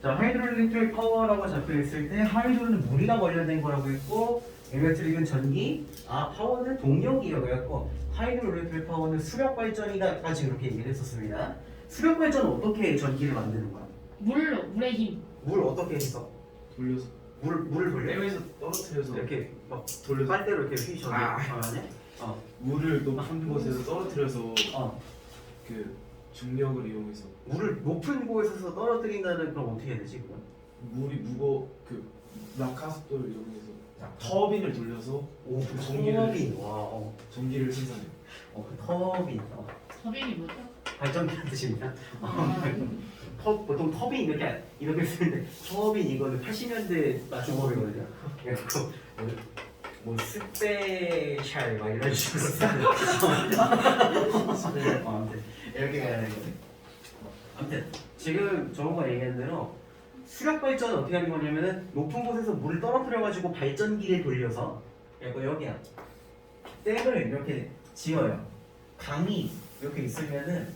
자, 하이드로일렉트릭 파워라고 잡혀 있을 때 하이드로는 물이랑 관련된 거라고 했고 일렉트릭은 전기, 파워는 동력이라고 했고 하이드로일렉트릭 파워는 수력 발전이다까지 이렇게 얘기를 했었습니다. 수력 발전은 어떻게 전기를 만드는 거야? 물의 힘. 물 어떻게 해서? 돌려서 물을 돌려? 댐에서 떨어뜨려서 이렇게 막 돌려서 빨대로 이렇게 휘저어. 안에? 물을 높은 곳에서 떨어뜨려서 어. 그 중력을 이용해서 물을 높은 곳에서 떨어뜨린다는 그럼 어떻게 해야 되지 그건? 물이 그 낙하속도를 이용해서 터빈을 돌려서 오, 그 전기를 터빈. 전기를 생산해요. 그 터빈. 터빈이 뭐죠? 발전기란 뜻입니다. 아, 보통 터빈 이렇게 쓰는데 터빈 이거는 80년대 맞춤법이거든요. 그래서 뭐 스페셜 막 이런 식으로 쓰는. 아무튼 이렇게 가야 되거든요. 아무튼 지금 저번에 얘기한 대로 수력 발전은 어떻게 하는 거냐면은 높은 곳에서 물을 떨어뜨려 가지고 발전기를 돌려서 여기야 댐을 이렇게 지어요. 강이 이렇게 있으면은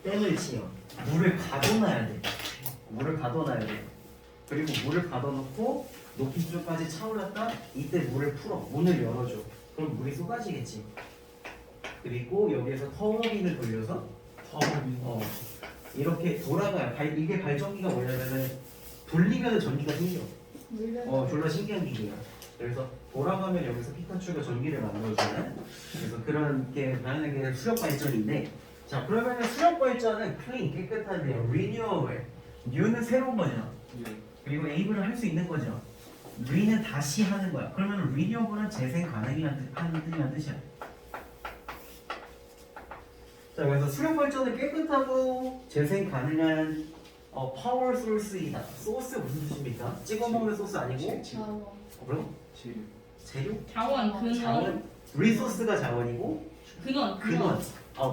댐을 지어 물을 가둬놔야 돼. 그리고 물을 가둬놓고 높은 수준까지 차올랐다. 이때 물을 풀어. 문을 열어줘. 그럼 물이 쏟아지겠지. 그리고 여기에서 터빈을 돌려서 터빈 이렇게 돌아가요. 이게 발전기가 뭐냐면은 돌리면 전기가 생겨. 졸라 신기한 기계야. 그래서 돌아가면 여기서 피카츄가 전기를 만들어주는 그래서 그렇게 하는 게 수력 발전인데 자 그러면 수력 발전은 클린 깨끗한데요. 리뉴얼 뉴는 새로운 거죠. 그리고 에이블을 할 수 있는 거죠. 리는 다시 하는 거야. 그러면 리뉴얼은 재생 가능이라는 뜻이야. 자 그래서 수력 발전은 깨끗하고 재생 가능한 파워 소스이다. 소스 무슨 뜻입니까? 찍어 먹는 소스 아니고 그럼 재료? 자원. 리소스가 자원이고 근원.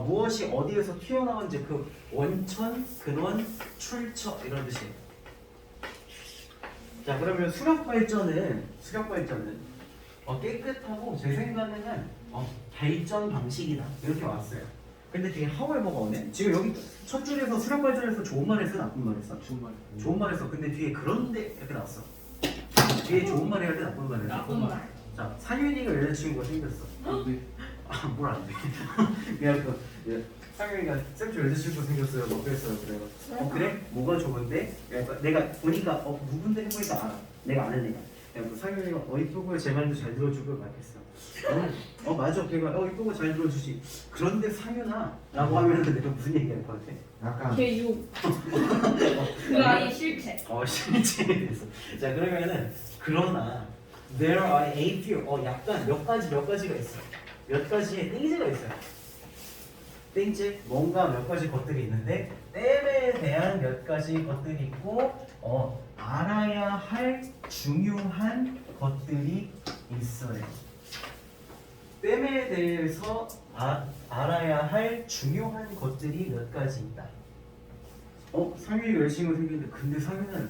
무엇이 어디에서 튀어나온지 그 원천, 근원, 출처 이런 뜻이에요. 자 그러면 수력 발전은 깨끗하고 재생 가능한 발전 방식이다 이렇게 왔어요. 근데 뒤에 however가 오네. 지금 여기 첫 줄에서 수력 발전에서 좋은 말 했어, 나쁜 말 했어? 좋은 말 했어. 근데 뒤에 그런데 이렇게 나왔어. 뒤에 좋은 말 해야 돼, 나쁜 말 해야 돼? 나쁜 말. 자, 상윤이가 여자친구가 생겼어. 뭘 안 돼. 상윤이가 쌤저 여자친구 생겼어요. 뭐 그랬어요. 그래요. 그래? 뭐가 좋은데? 내가 보니까 누군데 해보니까 알아. 내가 아는 애가. 그래서 상윤이가 이쁘고 제 말도 잘 들어주고 막 했어. 맞아. 걔가 이쁘고 잘 들어주지. 그런데 상윤아 라고 하면 내가 무슨 얘기할 것 같아? 약간 개육. 그 아이의 실체. 실체에 대해서. 자 그러면은 그러나 there are a few 약간 몇 가지가 있어. 몇 가지의 띵제가 있어요. 띵제 뭔가 몇 가지 것들이 있는데 댐에 대한 몇 가지 것들이 있고 알아야 할 중요한 것들이 있어요. 댐에 대해서 알아야 할 중요한 것들이 몇 가지 있다. 상윤이가 여자친구 생겼는데 근데 상윤아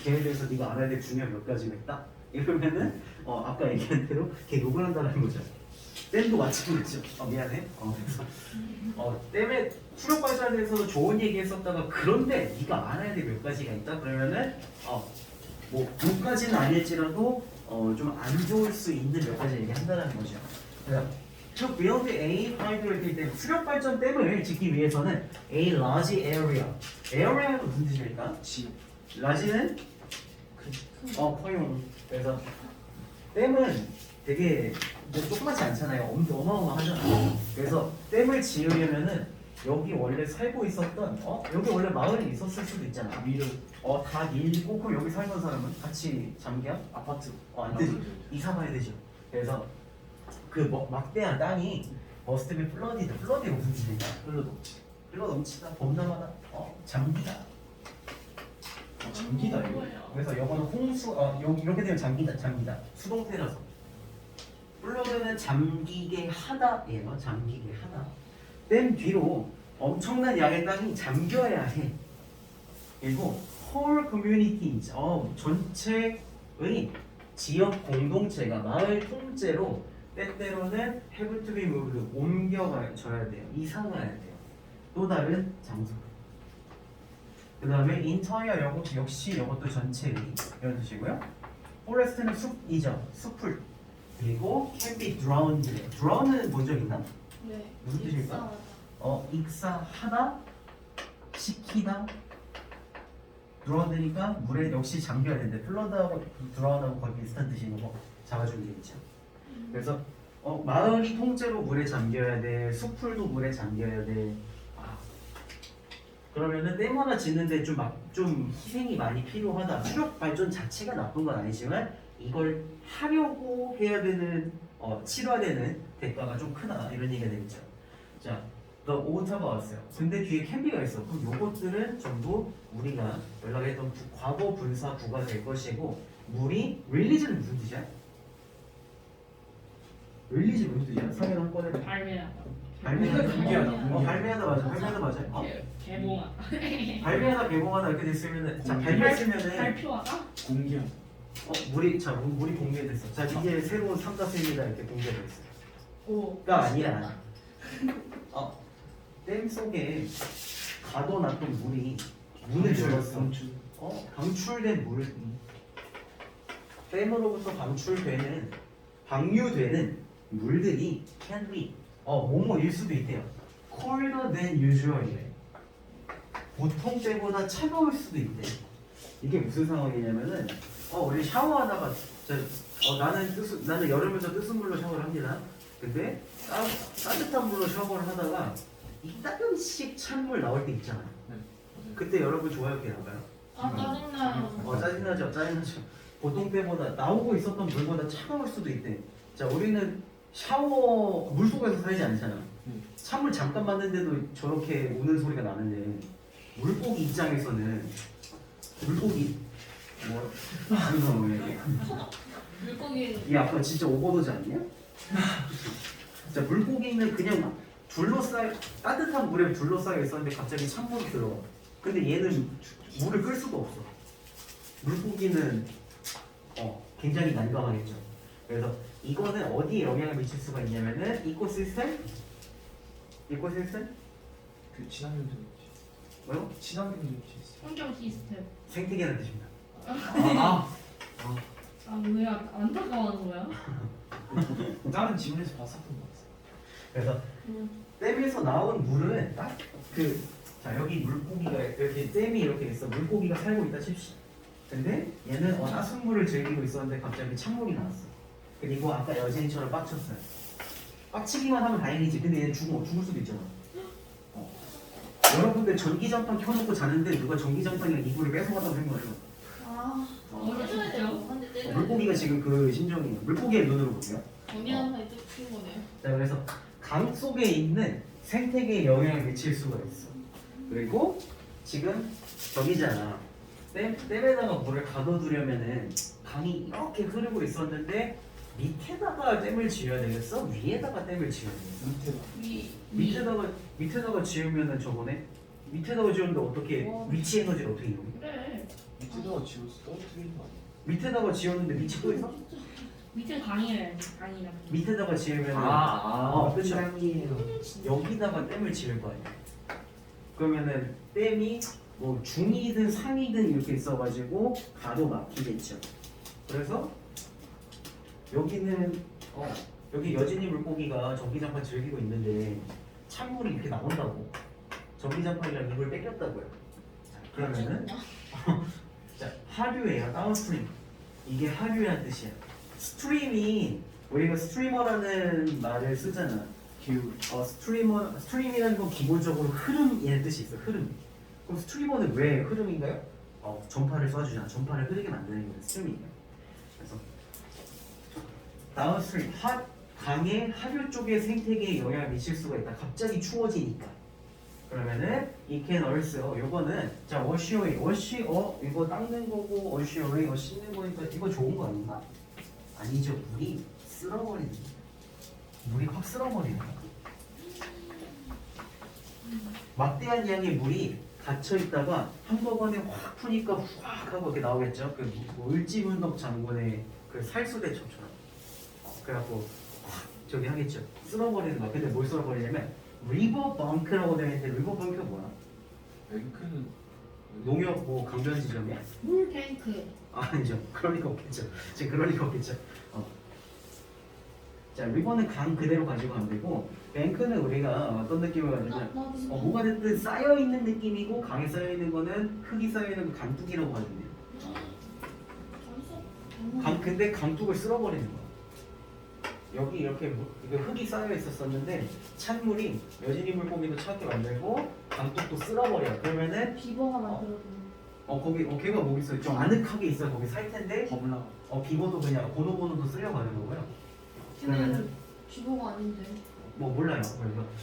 걔에 대해서 네가 알아야 될 중요한 몇 가지가 있다? 이러면은 아까 얘기한 대로 걔 욕을 한다는 거죠. 댐도 마찬가지죠. 미안해. 그래서 댐의 수력 발전에 대해서도 좋은 얘기 했었다가 그런데 네가 알아야 될 몇 가지가 있다? 그러면은 뭐 몇 가지는 아닐지라도 좀 안 좋을 수 있는 몇 가지 얘기한다는 거죠. 그래서 to build a hydroelectric dam 수력 발전 댐을 짓기 위해서는 a large area. area가 무슨 뜻입니까? large는 커용. 그래서 댐은 되게 조그맣지 않잖아요. 어마어마하잖아요. 그래서 댐을 지으려면은 여기 원래 살고 있었던 여기 원래 마을이 있었을 수도 있잖아. 다 밀고 그럼 여기 살던 사람은 같이 잠겨? 아파트 안 되지. 이사 가야 되죠. 그래서 그 막대한 땅이 must be flooded. flood이 무슨 뜻입니까? 흘러 넘치다, 범람하다, 잠기다. 전기다 이거. 그래서 영어는 홍수, 이렇게 되면 잠기다. 수동태라서. 플러드는 잠기게 하다예요. 잠기게 하다. 댐 뒤로 엄청난 양의 땅이 잠겨야 해. 그리고 whole communities, 전체의 지역 공동체가 마을 통째로 때때로는 have to be moved, 옮겨져야 돼요. 이사 가야 돼요. 또 다른 장소로. 그 다음에 entire 역시 이것도 전체 이런 뜻이고요. forest는 숲이죠. 숲을. 그리고 can be drowned. drown은 본 적 있나? 네. 무슨 뜻일까? 익사하다, 식히다. drowned니까 물에 역시 잠겨야 되는데 flood하고 drown하고 거의 비슷한 뜻인 거 잡아주는 게 있죠. 그래서 마을이 통째로 물에 잠겨야 돼. 숲풀도 물에 잠겨야 돼. 그러면은 댐 하나 짓는데 좀 희생이 많이 필요하다. 수력 발전 자체가 나쁜 건 아니지만 이걸 하려고 해야 되는 치러야 되는 대가가 좀 크다 이런 얘기가 되겠죠. 자, the water가 왔어요. 근데 뒤에 canbe가 있어. 그럼 요것들은 전부 우리가 연락했던 과거 분사 구가 될 것이고 물이 release는 무슨 뜻이야? release 무슨 뜻이야? 성인 한 번에 발매하다. 발매하다. 발매하다 맞아. 발매하다 맞아. 개봉하다. 발매하다 개봉하다 이렇게 됐으면은 자 발매했으면은 발표하다? 공개하다. 물이 공개됐어. 자 이게 새로운 삼다수입니다 이렇게 공개됐어. 오. 가 아니라 댐 속에 가둬놨던 물이 문을 열었어. 방출된 물. 댐으로부터 방류되는 물들이 can be 뭐뭐일 수도 있대요. colder than usual. 보통 때보다 차가울 수도 있대. 이게 무슨 상황이냐면은 우리 샤워하다가 나는 여름에도 뜨순 물로 샤워를 합니다. 근데 따뜻한 물로 샤워를 하다가 이따금씩 찬물 나올 때 있잖아요. 네. 그때 여러분 좋아요, 나가요? 짜증나요. 짜증나죠. 보통 때보다 나오고 있었던 물보다 차가울 수도 있대. 자, 우리는 샤워 물속에서 살지 않잖아. 찬물 잠깐 맞는데도 저렇게 우는 소리가 나는데 물고기 입장에서는 물고기 무슨 왜? 물고기. 이 아빠 진짜 오버도지 않냐? 자, 물고기는 그냥 따뜻한 물에 둘러싸여 있었는데 갑자기 찬물이 들어와. 근데 얘는 물을 끌 수가 없어. 물고기는 굉장히 난감하겠죠. 그래서 이거는 어디에 영향을 미칠 수가 있냐면은 이코시스템? 그 친환경 전지. 뭐요? 친환경 전지. 환경 시스템. 생태계라는 뜻입니다. 왜 안타까워하는 거야? 다른 지문에서 봤었던 것 같아요. 그래서 댐에서 나온 물은 자 여기 물고기가 이렇게 댐이 이렇게 있어. 물고기가 살고 있다 칩시다. 근데 얘는 따순물을 즐기고 있었는데 갑자기 찬물이 나왔어. 그리고 아까 여진이처럼 빡쳤어요. 빡치기만 하면 다행이지. 근데 얘는 죽을 수도 있잖아. 여러분들 전기장판 켜놓고 자는데 누가 전기장판이랑 이불을 뺏어가다고 생각해요. 어렵죠? 물고기가 지금 그 심정이에요. 물고기의 눈으로 보세요. 언니한 사이 뜯긴 거네요. 자, 그래서 강 속에 있는 생태계에 영향을 미칠 수가 있어. 그리고 지금 저기잖아. 댐에다가 물을 가둬두려면은 강이 이렇게 흐르고 있었는데 밑에다가 댐을 지어야 되겠어? 위에다가 댐을 지어야 되겠어? 밑에다가 지으면은 저거네. 밑에다가 지었는데 어떻게 위치 에너지를 어떻게 이용해? 그래. 밑에다가 지워서 떨어뜨리는 거 아니야? 밑에다가 지었는데 밑이 또 있어? 밑에 강이래. 밑에다가 지으면은 그렇죠. 여기다가 댐을 지을 거 아니야. 그러면은 댐이 뭐 중이든 상이든 이렇게 있어가지고 가로막히겠죠. 그래서 여기는 여기 여진이 물고기가 전기장판 즐기고 있는데 찬물이 이렇게 나온다고. 전기장판이랑 입을 뺏겼다고요. 자, 그러면은 자, 하류예요. 다운스트림. 이게 하류란 뜻이야. 스트림이 우리가 스트리머라는 말을 쓰잖아. 스트리머이라는 건 기본적으로 흐름이라는 뜻이 있어. 흐름. 그럼 스트리머는 왜 흐름인가요? 전파를 쏴주잖아. 전파를 흐르게 만드는 게 스트리밍이에요. 그래서 다운스트림, 강의 하류 쪽의 생태계에 영향을 미칠 수가 있다. 갑자기 추워지니까. 그러면은 이 can also 요거는 자 워시오이 이거 닦는 거고 워시오이 이거 씻는 거니까 이거 좋은 거 아닌가? 아니죠. 물이 쓸어버리는 거야. 물이 확 쓸어버리는 거야. 막대한 양의 물이 갇혀 있다가 한꺼번에 확 푸니까 확 하고 이렇게 나오겠죠. 그 을지문덕 장군의 그 살수대첩처럼. 그래갖고 확 저기 하겠죠. 쓸어버리는 거야. 근데 뭘 쓸어버리냐면 리버 벙크라고 되어 있는데 리버 벙크가 뭐야? 뱅크는 농협 뭐 강변 지점이야? 물 탱크. 아니죠. 그럴 리가 없겠죠. 지금 그럴 리가 없겠죠. 자, 리버는 강 그대로 가지고 가면 되고, 뱅크는 우리가 어떤 느낌을 가지면 뭐가 됐든 쌓여 있는 느낌이고, 강에 쌓여 있는 거는 흙이 쌓여 있는 거 강둑이라고 하거든요. 근데 강둑을 쓸어버리는 거야. 여기 이렇게 이거 흙이 쌓여 있었었는데 찬물이 여진이 물고기도 차게 만들고 강둑도 쓸어버려. 그러면은 비버가 만들어주는. 거기 걔가 뭐 있어요? 좀 아늑하게 있어. 거기 살 텐데 버블라. 비버도 그냥 고노고노도 쓸려가는 거고요. 그러면은 비버가 아닌데. 뭐 몰라요.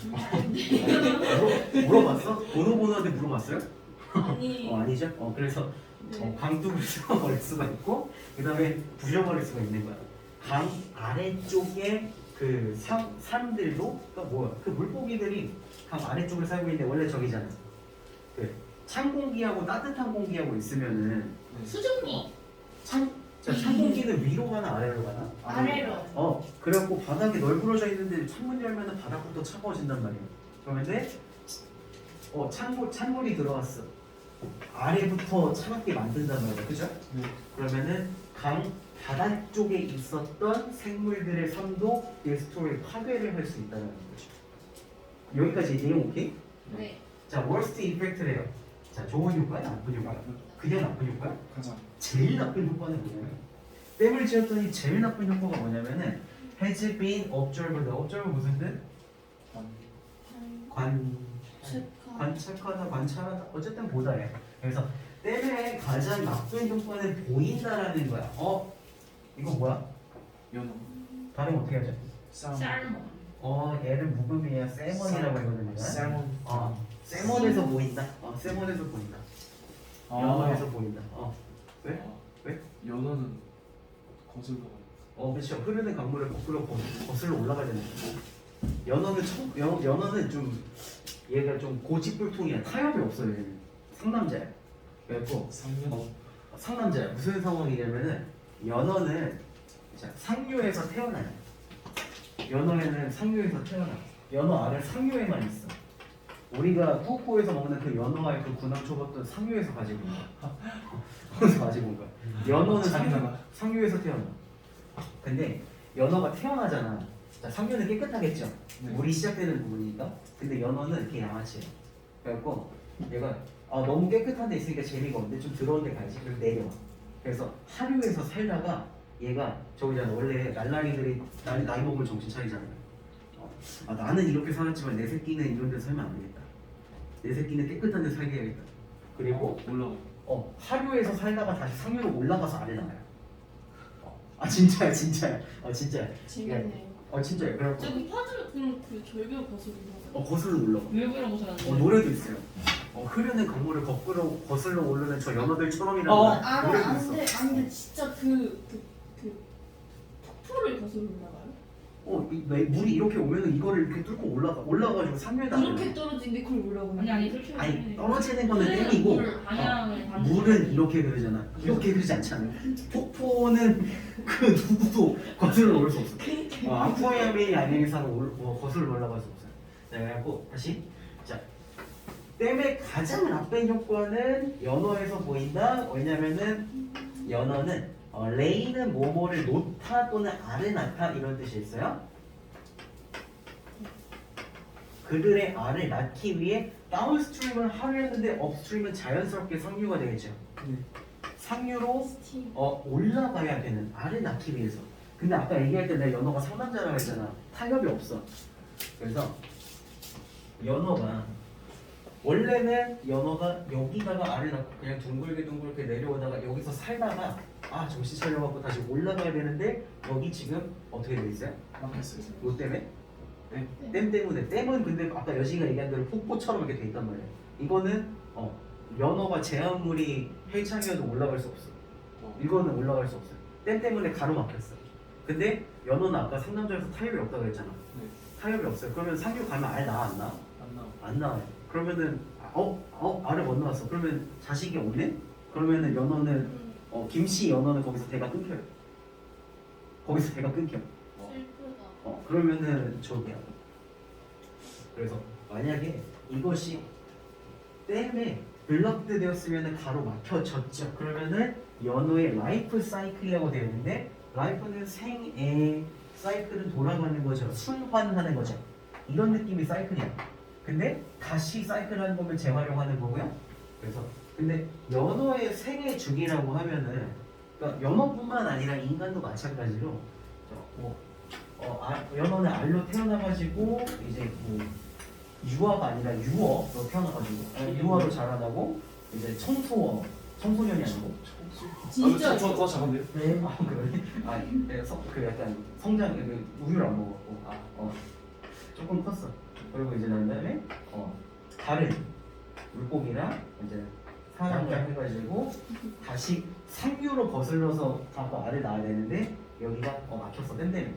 그래서 물어봤어? 고노고노한테 물어봤어요? 아니. 아니죠? 그래서 네. 강둑을 쓸어버릴 수가 있고 그 다음에 부셔버릴 수가 있는 거야. 강 아래쪽에 그 산들도 그 물고기들이 강 아래쪽을 살고 있는데 원래 저기잖아. 그 찬 공기하고 따뜻한 공기하고 있으면은 수증기. 찬 공기는 위로 가나 아래로 가나? 아래로. 그래갖고 바닥에 널브러져 있는데 창문 열면은 바닥부터 차가워진단 말이야. 그러면 찬물이 들어왔어. 아래부터 차갑게 만든단 말이야, 그죠? 네. 그러면은 강 바닥 쪽에 있었던 생물들의 삶도 이 스토리에 파괴를 할 수 있다는 거죠. 여기까지 내용 오케이? 네. 자, worst effect래요. 자, 좋은 효과야, 나쁜 효과야? 그냥 나쁜 효과야? 가자. 제일 나쁜 효과는 뭐냐면 댐을 지었더니 제일 나쁜 효과가 뭐냐면은 has been observed. observe 무슨 뜻? 관찰하다, 관찰하다, 어쨌든 보다야. 그래서 댐의 가장 나쁜 효과는 보인다라는 거야. 이거 뭐야? 연어. 발음 어떻게 하죠? 쌀몬. 얘는 묵음이에요. 세먼이라고 하거든요. 살몬. 세먼에서 보인다. 세먼에서 보인다. 연어에서 보인다. 왜? 왜? 연어는 거슬러. 그렇죠. 흐르는 강물을 거꾸로 거슬러 올라가야 되는 거고. 연어는 좀 얘가 좀 고집불통이야. 타협이 없어요. 얘는 상남자야. 그래갖고 상면. 상남자야. 무슨 상황이냐면은 연어는 상류에서 태어나요. 연어에는 상류에서 태어나. 연어 알은 상류에만 있어. 우리가 후쿠오에서 먹는 그 연어알 그 군함초밥도 상류에서 가지고 온 거야. 거기서 가지고 온 거야. 연어는 상류에서 태어나. 근데 연어가 태어나잖아. 자, 상류는 깨끗하겠죠. 네. 물이 시작되는 부분이니까. 근데 연어는 이렇게 양아치예요. 그래갖고 얘가 너무 깨끗한 데 있으니까 재미가 없는데 좀 더러운 데 가야지. 그래서 내려와. 그래서 하류에서 살다가 얘가 저기잖아. 원래 날라리들이 나이 먹으면 정신 차리잖아요. 나는 이렇게 살았지만 내 새끼는 이런 데 살면 안 되겠다. 내 새끼는 깨끗한 데 살게 해야겠다. 그리고 올라가. 하류에서 살다가 다시 상류로 올라가서 아래 나와요. 진짜야. 진짜야. 재밌네. 진짜야. 그래갖고 저기 파즈 그 절벽 거슬러. 거슬러 올라가. 왜 그러고 살았는데? 노래도 있어요. 흐르는 강물을 거꾸로 거슬러 오르는 저 연어들처럼이라는 노래도 있어. 안돼 진짜 그 폭포를 거슬러 올라가요? 물이 이렇게 오면은 이거를 이렇게 뚫고 올라가가지고 상류에다. 이렇게 떨어지는데 그걸 올라오는 아니 그렇게 아니 떨어지는 거는 댐이고 물은 이렇게 흐르잖아. 이렇게 흐르지 않잖아. 폭포는 그 누구도 거슬러 올 수 없어. 아쿠아리움이 아닌 이상은 거슬러 올라갈 수 없어요. 자, 그래갖고 다시 댐의 가장 나쁜 효과는 연어에서 보인다. 왜냐면은 연어는 레이는 뭐뭐를 놓다 또는 알을 낳다 이런 뜻이 있어요. 그들의 알을 낳기 위해 다운스트림은 하류였는데 업스트림은 자연스럽게 상류가 되겠죠. 상류로 올라가야 되는 알을 낳기 위해서. 근데 아까 얘기할 때 내가 연어가 상남자라고 했잖아. 타협이 없어. 그래서 연어가 원래는 연어가 여기다가 알을 낳고 그냥 둥글게 내려오다가 여기서 살다가 정신 차려갖고 다시 올라가야 되는데 여기 지금 어떻게 돼 있어요? 막혔어요. 뭐 때문에? 네. 댐 때문에. 댐은 근데 아까 여진이가 얘기한 대로 폭포처럼 이렇게 돼 있단 말이에요. 이거는 연어가 제한물이 헬창이어도 올라갈 수 없어. 이거는 올라갈 수 없어요. 댐 때문에 가로막혔어. 근데 연어는 아까 상남자에서 타협이 없다고 했잖아. 네. 타협이 없어요. 그러면 상류 가면 알 나와 안 나와? 안 나와. 안 나와요. 그러면은 알을 못 나왔어. 그러면 자식이 없네? 그러면은 연어는 김씨 연어는 거기서 대가 끊겨요. 거기서 대가 끊겨. 슬프다. 그러면은 저기야. 그래서 만약에 이것이 댐에 블럭드 되었으면 가로 막혀졌죠. 그러면은 연호의 라이프 사이클이라고 되어 있는데 라이프는 생애, 사이클은 돌아가는 거죠. 순환하는 거죠. 이런 느낌이 사이클이야. 근데 다시 사이클하는 거면 재활용하는 거고요. 그래서 근데 연어의 생애 주기라고 하면은 그러니까 연어뿐만 아니라 인간도 마찬가지로 연어는 알로 태어나가지고 이제 뭐 유아가 아니라 유어로 태어나가지고 유아로 자라나고 이제 청소년이 아니고 진짜 더 작은데요? 네. 그래? 그 약간 성장 우유를 안 먹었고 조금 컸어. 그리고 이제 난 다음에 다른 물고기랑 이제 사람을 해가지고 다시 상류로 거슬러서 가고 알을 낳아야 되는데 여기가 막혔어 땜땜이.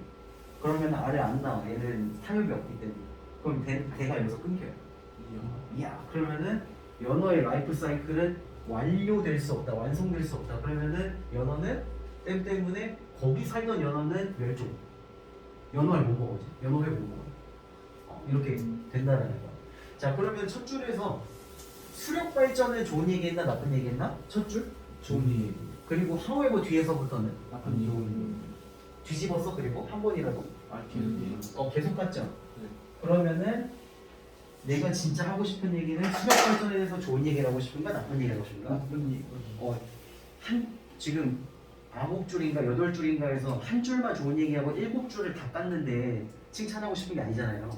그러면 알을 안 낳아. 얘는 타협이 없기 때문에. 그럼 대가 여기서 끊겨요. 이야 그러면은 연어의 라이프 사이클은 완료될 수 없다, 완성될 수 없다. 그러면은 연어는 땜 때문에 거기 살던 연어는 멸종. 연어를 못 먹어지. 연어회 못 먹어. 이렇게 된다는 거. 자 그러면 첫 줄에서 수력 발전은 좋은 얘기했나 나쁜 얘기했나? 첫 줄? 좋은 얘기. 그리고 however 뒤에서부터는 나쁜 얘기. 뒤집었어 그리고 한 번이라도 계속 계속 갔죠. 네. 그러면은 내가 진짜 하고 싶은 얘기는 수력 발전에 대해서 좋은 얘기를 하고 싶은가 나쁜 얘기를 하고 싶은가? 나쁜 얘기. 지금 9줄인가 8줄인가에서 한 줄만 좋은 얘기하고 7줄을 다 깠는데 칭찬하고 싶은 게 아니잖아요.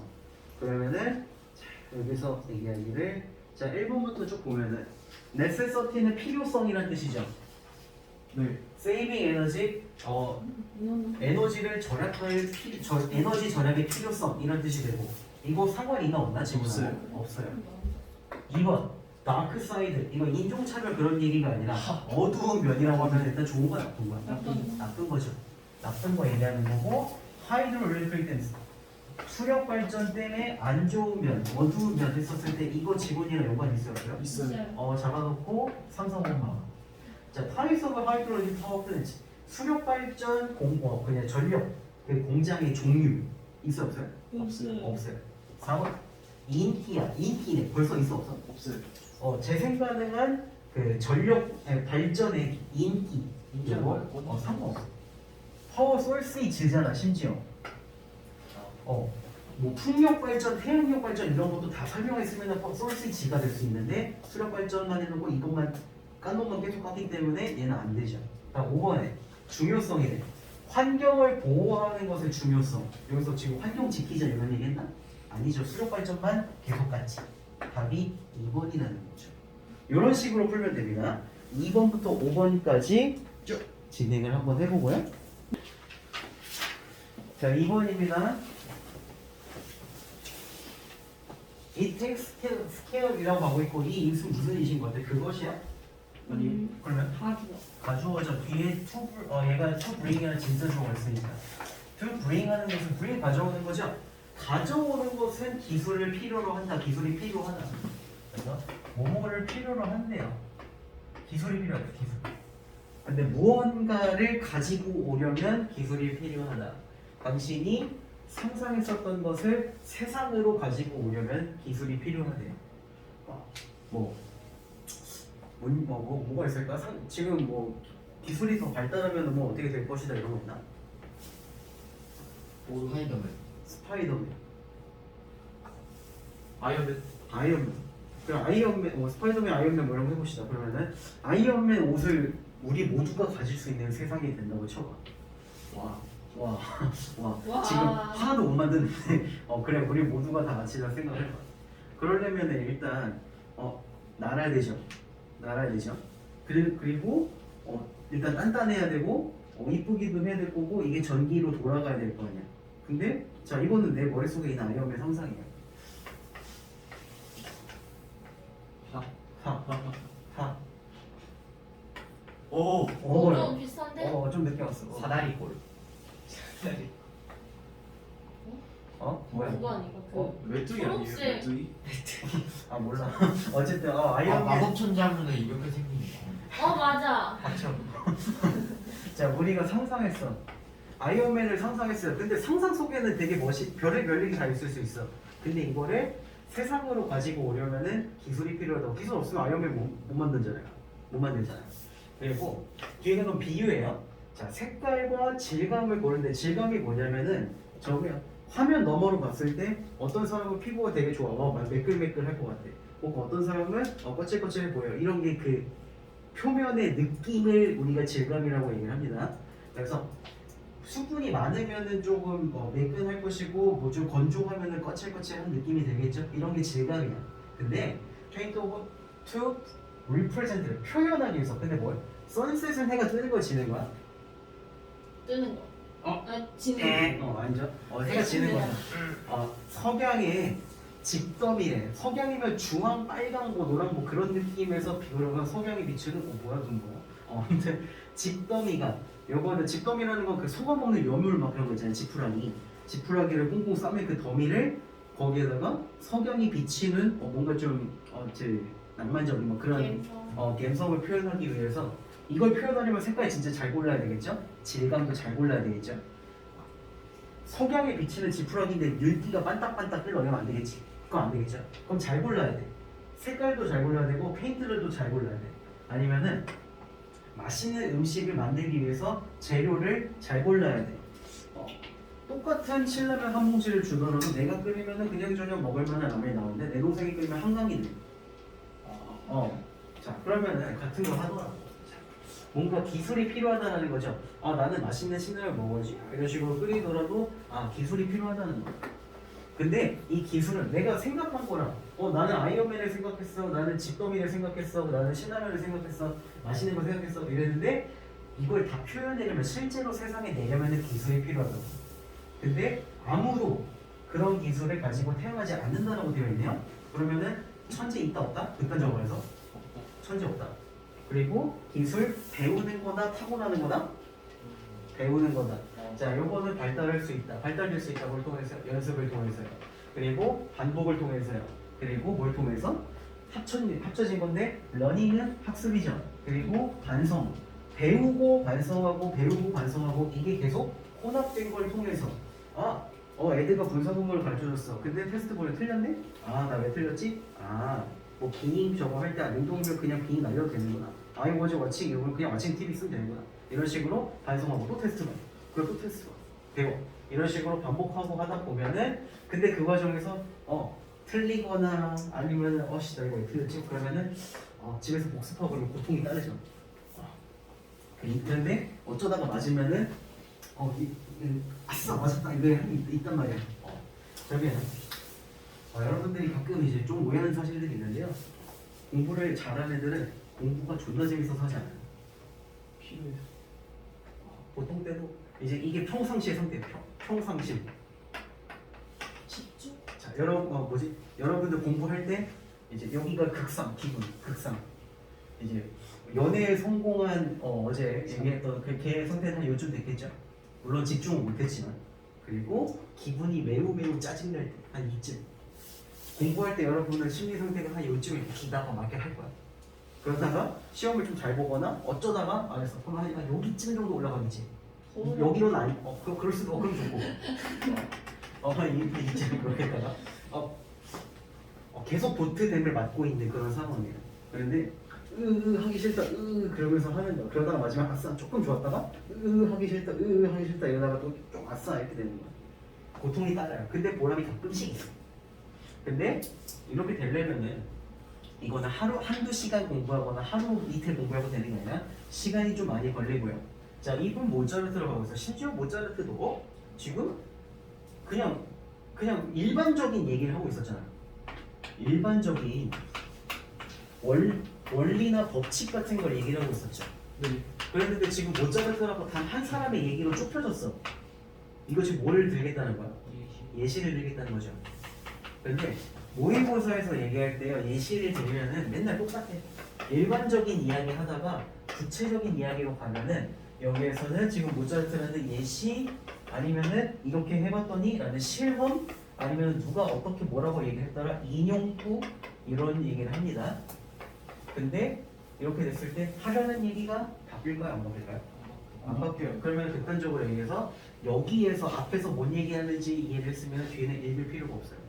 그러면은 자, 여기서 얘기하기를 자 1번부터 쭉 보면은 necessity는 필요성이란 뜻이죠. 네. saving energy 에너지를 절약할 에너지 절약의 필요성 이런 뜻이 되고 이거 상관 있나 없나 지금? 없어요. 2번 다크 사이드 이거 인종차별 그런 얘기가 아니라 어두운 면이라고 하면 일단 좋은 거야 나쁜 거야? 나쁜 거죠. 나쁜 거 얘기하는 거고 하이드로일렉트릭 수력 발전 때문에 안 좋은 면 어두운 면 했었을 때 이거 지분이랑 연관 있어요? 있어요. 잡아놓고 삼성원마 자 타입 오브 하이드로일렉트릭 파워 플랜트 수력 발전 그냥 전력 그 공장의 종류 있어 없어요? 없어요. 4번 인기야 인기네 벌써 있어 없어? 없어요. 재생 가능한 그 전력 발전의 인기라고 상관없어. 파워 소스이지잖아 심지어. 뭐 풍력 발전, 태양력 발전 이런 것도 다 설명했으면 소스이지가 될 수 있는데 수력 발전만 해놓고 이것만 깐 놈만 계속 깠기 때문에 얘는 안 되죠. 다음 5번에 중요성이래. 환경을 보호하는 것의 중요성. 여기서 지금 환경 지키자 이런 얘기 했나? 아니죠. 수력 발전만 계속 갔지. 답이 2번이라는 거죠. 이런 식으로 풀면 됩니다. 2번부터 5번까지 쭉 진행을 한번 해보고요. 자, 2번입니다. It takes care이라고 하고 있고 이 인수 무슨 이신 건데 그것이야? 아니 그러면 가주어죠. 뒤에 얘가 to bring이라는 진사주어가 있으니까 to bring 하는 것은 bring 가져오는 거죠. 가져오는 것은 기술을 필요로 한다. 기술이 필요하다. 그래서 뭐뭐를 필요로 한대요. 기술이 필요하다. 기술. 근데 무언가를 가지고 오려면 기술이 필요하다. 당신이 상상했었던 것을 세상으로 가지고 오려면 기술이 필요하대요. 뭐가 있을까? 지금 뭐 기술이 더 발달하면 뭐 어떻게 될 것이다 이런 거 있나? 스파이더맨. 아이언맨. 그럼 아이언맨, 스파이더맨, 아이언맨 뭐 이런 거 해봅시다. 그러면은 아이언맨 옷을 우리 모두가 가질 수 있는 세상이 된다고 쳐봐. 와. 지금 하나도 못 만드는데, 그래 우리 모두가 다 같이 생각을 해봐. 그러려면 일단 날아야 되죠. 그리고 일단 단단해야 되고 이쁘기도 해야 될 거고 이게 전기로 돌아가야 될 거 아니야. 근데 자 이거는 내 머릿속에 있는 아이언맨 상상이야. 좀 비슷한데? 좀 늦게 왔어. 사다리꼴. 뭐야? 그거 아니고 메뚜기 초록색. 아니에요? 메뚜기? 몰라. 어쨌든 아이언맨 마법천재 하면 이렇게 생깁니다. 맞아. 닥쳐. 자 우리가 상상했어. 아이언맨을 상상했어요. 근데 상상 속에는 되게 별의별 얘기 다 있을 수 있어. 근데 이거를 세상으로 가지고 오려면은 기술이 필요하다고. 기술 없으면 아이언맨 못 만들잖아요. 못 만들잖아요. 그리고 뒤에는 건 비유예요. 자, 색깔과 질감을 보는데 질감이 뭐냐면은 저기 화면 너머로 봤을 때 어떤 사람은 피부가 되게 좋아. 막 매끌매끌할 것 같아. 어떤 사람은 거칠거칠해 보여. 이런 게 그 표면의 느낌을 우리가 질감이라고 얘기를 합니다. 그래서 수분이 많으면은 조금 매끈할 것이고 뭐 좀 건조하면은 거칠거칠한 느낌이 되겠죠. 이런 게 질감이야. 근데 trying to represent 표현하기 위해서. 근데 뭘? 선셋은 해가 뜨는 거 지는 거야? 뜨는 거. 어? 지는 아니죠. 해가 지는 거야. 석양의 직덤이래. 석양이면 주황, 빨강, 뭐 노랑 뭐 그런 느낌에서 그러면 석양이 비추는 뭐야 그건 뭐야? 아무튼 직더미가 요거는 직더미라는 건 그 속아 먹는 여물 막 그런 거 있잖아요. 지푸라기를 꽁꽁 싸면 그 더미를 거기에다가 석양이 비치는 뭔가 좀 낭만적인 뭐 그런 감성을 표현하기 위해서 이걸 표현하려면 색깔이 진짜 잘 골라야 되겠죠? 질감도 잘 골라야 되겠죠? 석양에 비치는 지푸라기인데 윤기가 반딱반딱 흘러 이러면 안 되겠지? 그건 안 되겠죠? 그럼 잘 골라야 돼. 색깔도 잘 골라야 되고 페인트들도 잘 골라야 돼. 아니면은 맛있는 음식을 만들기 위해서 재료를 잘 골라야 돼. 똑같은 신라면 한 봉지를 주더라도 내가 끓이면은 그냥 저녁 먹을 만한 라면이 나오는데 내 동생이 끓이면 한강이 돼. 자 그러면은 같은 거 하더라고. 뭔가 기술이 필요하다는 거죠. 나는 맛있는 신라면 먹어야지. 이런 식으로 끓이더라도 기술이 필요하다는 거. 근데 이 기술은 내가 생각한 거랑 나는 아이언맨을 생각했어, 나는 집더미를 생각했어, 나는 신라면을 생각했어, 맛있는 걸 생각했어 이랬는데 이걸 다 표현하려면 실제로 세상에 내려면은 기술이 필요하다고. 근데 아무도 그런 기술을 가지고 태어나지 않는다라고 되어 있네요. 그러면은 천재 있다 없다? 극단적으로 해서 천재 없다. 그리고 기술 배우는 거나 타고나는 거나 배우는 거다. 자, 요거는 발달할 수 있다. 발달될 수 있다. 뭘 통해서? 연습을 통해서요. 그리고 반복을 통해서요. 그리고 뭘 통해서? 합쳐진 건데 러닝은 학습이죠. 그리고 반성. 배우고 반성하고 배우고 반성하고 이게 계속 혼합된 걸 통해서 애들가 분사구문을 가르쳐줬어. 근데 테스트 보면 틀렸네? 나 왜 틀렸지? 뭐 빙 저거 할 때 능동이면 그냥 빙 날려도 되는구나. 이거 뭐지 왓칭 이거 그냥 왓칭 TV 쓰면 되는구나. 이런 식으로 반성하고 또 테스트만. 그리고 또 테스트만. 배워. 이런 식으로 반복하고 하다 보면은 근데 그 과정에서 틀리거나 아니면은 나 이거 왜 틀렸지? 그러면은 집에서 복습하고 그러면 고통이 따르죠. 그런데 어쩌다가 맞으면은 아싸 맞았다 이거 있단 말이야. 그러면 여러분들이 가끔 이제 좀 오해하는 사실들이 있는데요. 공부를 잘하는 애들은 공부가 존나 재밌어서 하지 않아요. 필요해서. 보통 때도 이제 이게 평상시의 상태예요. 평상시. 집중. 자, 여러분들 공부할 때 이제 여기가 극상, 기분, 극상. 이제 연애에 성공한 어제 얘기했던 그 걔의 상태는 한 요즘 됐겠죠. 물론 집중은 못했지만. 그리고 기분이 매우 짜증날 때 한 이쯤. 공부할 때 여러분은 심리 상태가 한 요쯤에 기다가 맞게 할 거야. 그러다가 시험을 좀 잘 보거나 어쩌다가 알았어. 그럼 한 여기쯤 정도 올라가겠지. 여기로는 아니. 그럴 수도 그럼 좋고. 이쯤 그렇게다가 계속 도트댐을 맞고 있는 그런 상황이에요. 그런데 하기 싫다 그러면서 하는 거. 그러다가 마지막 아싸 조금 좋았다가 하기 싫다 하기 싫다 이러다가 또 좀 아싸 이렇게 되는 거야. 고통이 따라요. 근데 보람이 가끔씩 있어. 근데 이렇게 되려면은 이거는 한두 시간 공부하거나 하루 이틀 공부하고 되는 게 아니라 시간이 좀 많이 걸리고요. 자, 이분 모차르트로 가고 있어. 심지어 모차르트도 지금 그냥 일반적인 얘기를 하고 있었잖아. 일반적인 원리나 법칙 같은 걸 얘기를 하고 있었죠. 네. 그랬는데 지금 모차르트라고 단 한 사람의 얘기로 좁혀졌어. 이거 지금 뭘 들겠다는 거야? 예시를 들겠다는 거죠. 근데 모의고사에서 얘기할 때요, 예시를 들면은 맨날 똑같아. 일반적인 이야기 하다가 구체적인 이야기로 가면은 여기에서는 지금 모차르트라는 예시 아니면은 이렇게 해봤더니 라는 실험 아니면 누가 어떻게 뭐라고 얘기했더라 인용구 이런 얘기를 합니다. 근데 이렇게 됐을 때 하려는 얘기가 바뀔까요? 안 바뀔까요? 안 바뀌어요. 그러면 극단적으로 얘기해서 여기에서 앞에서 뭔 얘기하는지 이해를 했으면 뒤에는 읽을 필요가 없어요.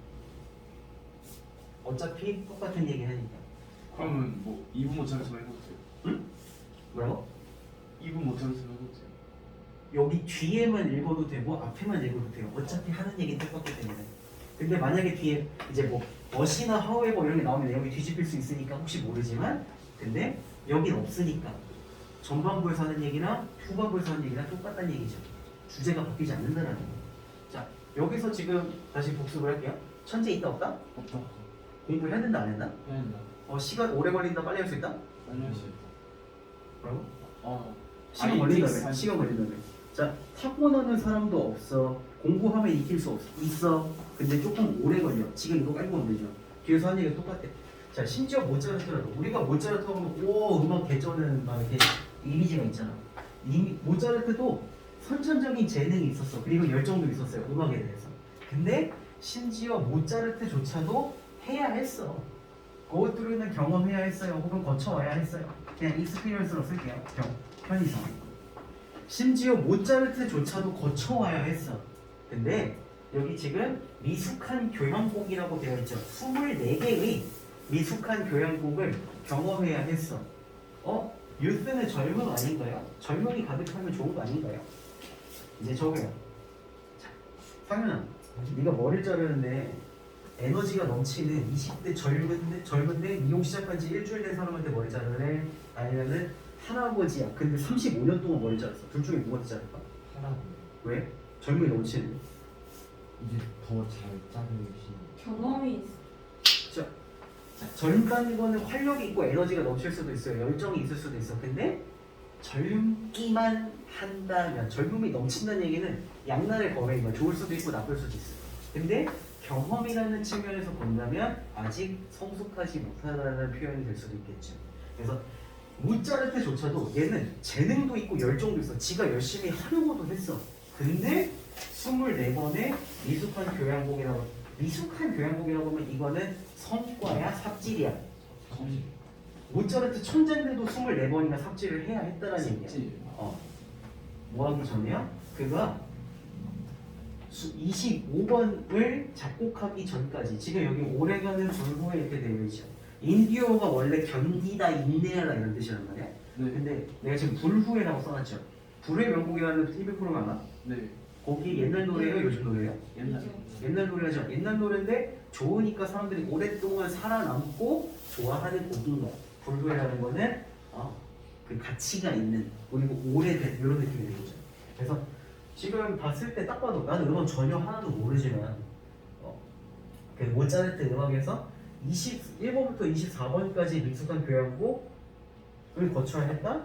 어차피 똑같은 얘기 하니까. 그러면 뭐 2분 모창에서 해도 돼요? 뭐라고? 2분 모창에서 해도 돼요? 여기 뒤에만 읽어도 되고 앞에만 읽어도 돼요. 어차피 하는 얘기는 똑같기 때문에. 근데 만약에 뒤에 이제 뭐 멋이나 however 이런 게 나오면 내용이 뒤집힐 수 있으니까 혹시 모르지만 근데 여긴 없으니까 전반부에서 하는 얘기랑 후반부에서 하는 얘기랑 똑같다는 얘기죠. 주제가 바뀌지 않는다는 거. 자 여기서 지금 다시 복습을 할게요. 천재 있다 없다? 없다. 공부해야 된다 안 했나? 해야 된다. 시간 오래 걸린다 빨리 할 수 있다? 빨리 할 수 있다. 뭐라고? 아니, 시간 걸린다며. 틱스. 시간 걸린다며. 자 타고나는 사람도 없어. 공부하면 익힐 수 없어. 있어. 근데 조금 오래 걸려. 지금 이거 깔고 오면 되죠. 뒤에서 하는 얘기가 똑같아. 자 심지어 모차르트라도 우리가 모차르트 하면 오 음악 개쩌는 막 이렇게 이미지가 있잖아. 이미 모차르트도 선천적인 재능이 있었어. 그리고 열정도 있었어요. 음악에 대해서. 근데 심지어 모차르트조차도 해야 했어. 그것들은 경험해야 했어요. 혹은 거쳐와야 했어요. 그냥 익스피리언스로 쓸게요. 편의성. 심지어 모차르트조차도 거쳐와야 했어. 근데 여기 지금 미숙한 교향곡이라고 되어 있죠. 24개의 미숙한 교향곡을 경험해야 했어. 유스는 젊음 아닌가요? 젊음이 가득하면 좋은 거 아닌가요? 이제 적어요. 자, 상현아, 네가 머리를 자르는데 에너지가 넘치는 20대 젊은데 미용 시작한 지 일주일 된 사람한테 머리 자르래? 아니면은 할아버지야. 근데 35년 동안 머리 잘랐어. 둘 중에 누구한테 자를까? 하라고. 왜? 젊음이 넘치는. 이제 더 잘 짜르시. 경험이 있어. 자, 젊다는 거는 활력이 있고 에너지가 넘칠 수도 있어요. 열정이 있을 수도 있어. 근데 젊기만 한다면 젊음이 넘친다는 얘기는 양날의 검인 거야. 좋을 수도 있고 나쁠 수도 있어. 근데 경험이라는 측면에서 본다면 아직 성숙하지 못하다는 표현이 될 수도 있겠죠. 그래서 모차르트조차도 얘는 재능도 있고 열정도 있어. 지가 열심히 하려고도 했어. 근데 24번의 미숙한 교향곡이라고 하면 이거는 성과야 삽질이야. 모차르트 천재인데도 24번이나 삽질을 해야 했다라는 얘기야. 삽질. 뭐 하기 전에요? 그가 25번을 작곡하기 전까지 지금 여기 오래가는 불후에 이렇게 되어 있죠. 인디오가 원래 견디다, 인내하다 이런 뜻이란 말이야. 네. 근데 내가 지금 불후회라고 써놨죠. 불후의 명곡이라는 TV 프로그램 알아? 네. 거기 옛날 노래예요? 요즘 노래예요? 옛날. 옛날 노래죠. 옛날 노래인데 좋으니까 사람들이 오랫동안 살아남고 좋아하는 곡인 거야. 불후회라는 거는 그 가치가 있는 그리고 오래된 이런 느낌이 되는 거죠. 그래서 지금 봤을 때 딱 봐도 나는 음악 전혀 하나도 모르지만 그 모차르트 음악에서 21번부터 24번까지 미숙한 교향곡을 거쳐야 했다?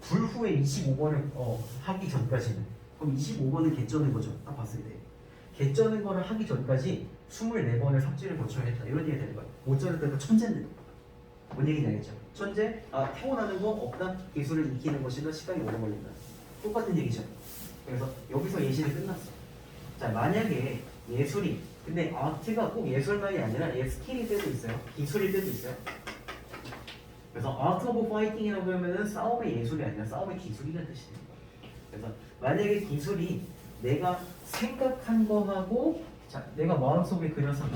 불후에 25번을 하기 전까지는 그럼 25번은 개쩌는 거죠. 딱 봤을 때 개쩌는 거를 하기 전까지 24번의 삽질을 거쳐야 했다 이런 얘기가 되는 거야. 모차르트가 천재인데 뭔 얘기인지 알겠죠? 천재? 태어나는 거 없다? 기술을 익히는 것이다? 시간이 오래 걸린다 똑같은 얘기죠. 그래서 여기서 예시는 끝났어. 자 만약에 예술이 근데 아트가 꼭 예술만이 아니라 스킬일 때도 있어요. 기술일 때도 있어요. 그래서 아트 오브 파이팅이라고 하면은 싸움의 예술이 아니라 싸움의 기술이라는 뜻이 되는 거예요. 그래서 만약에 기술이 내가 생각한 거하고 내가 마음속에 그려서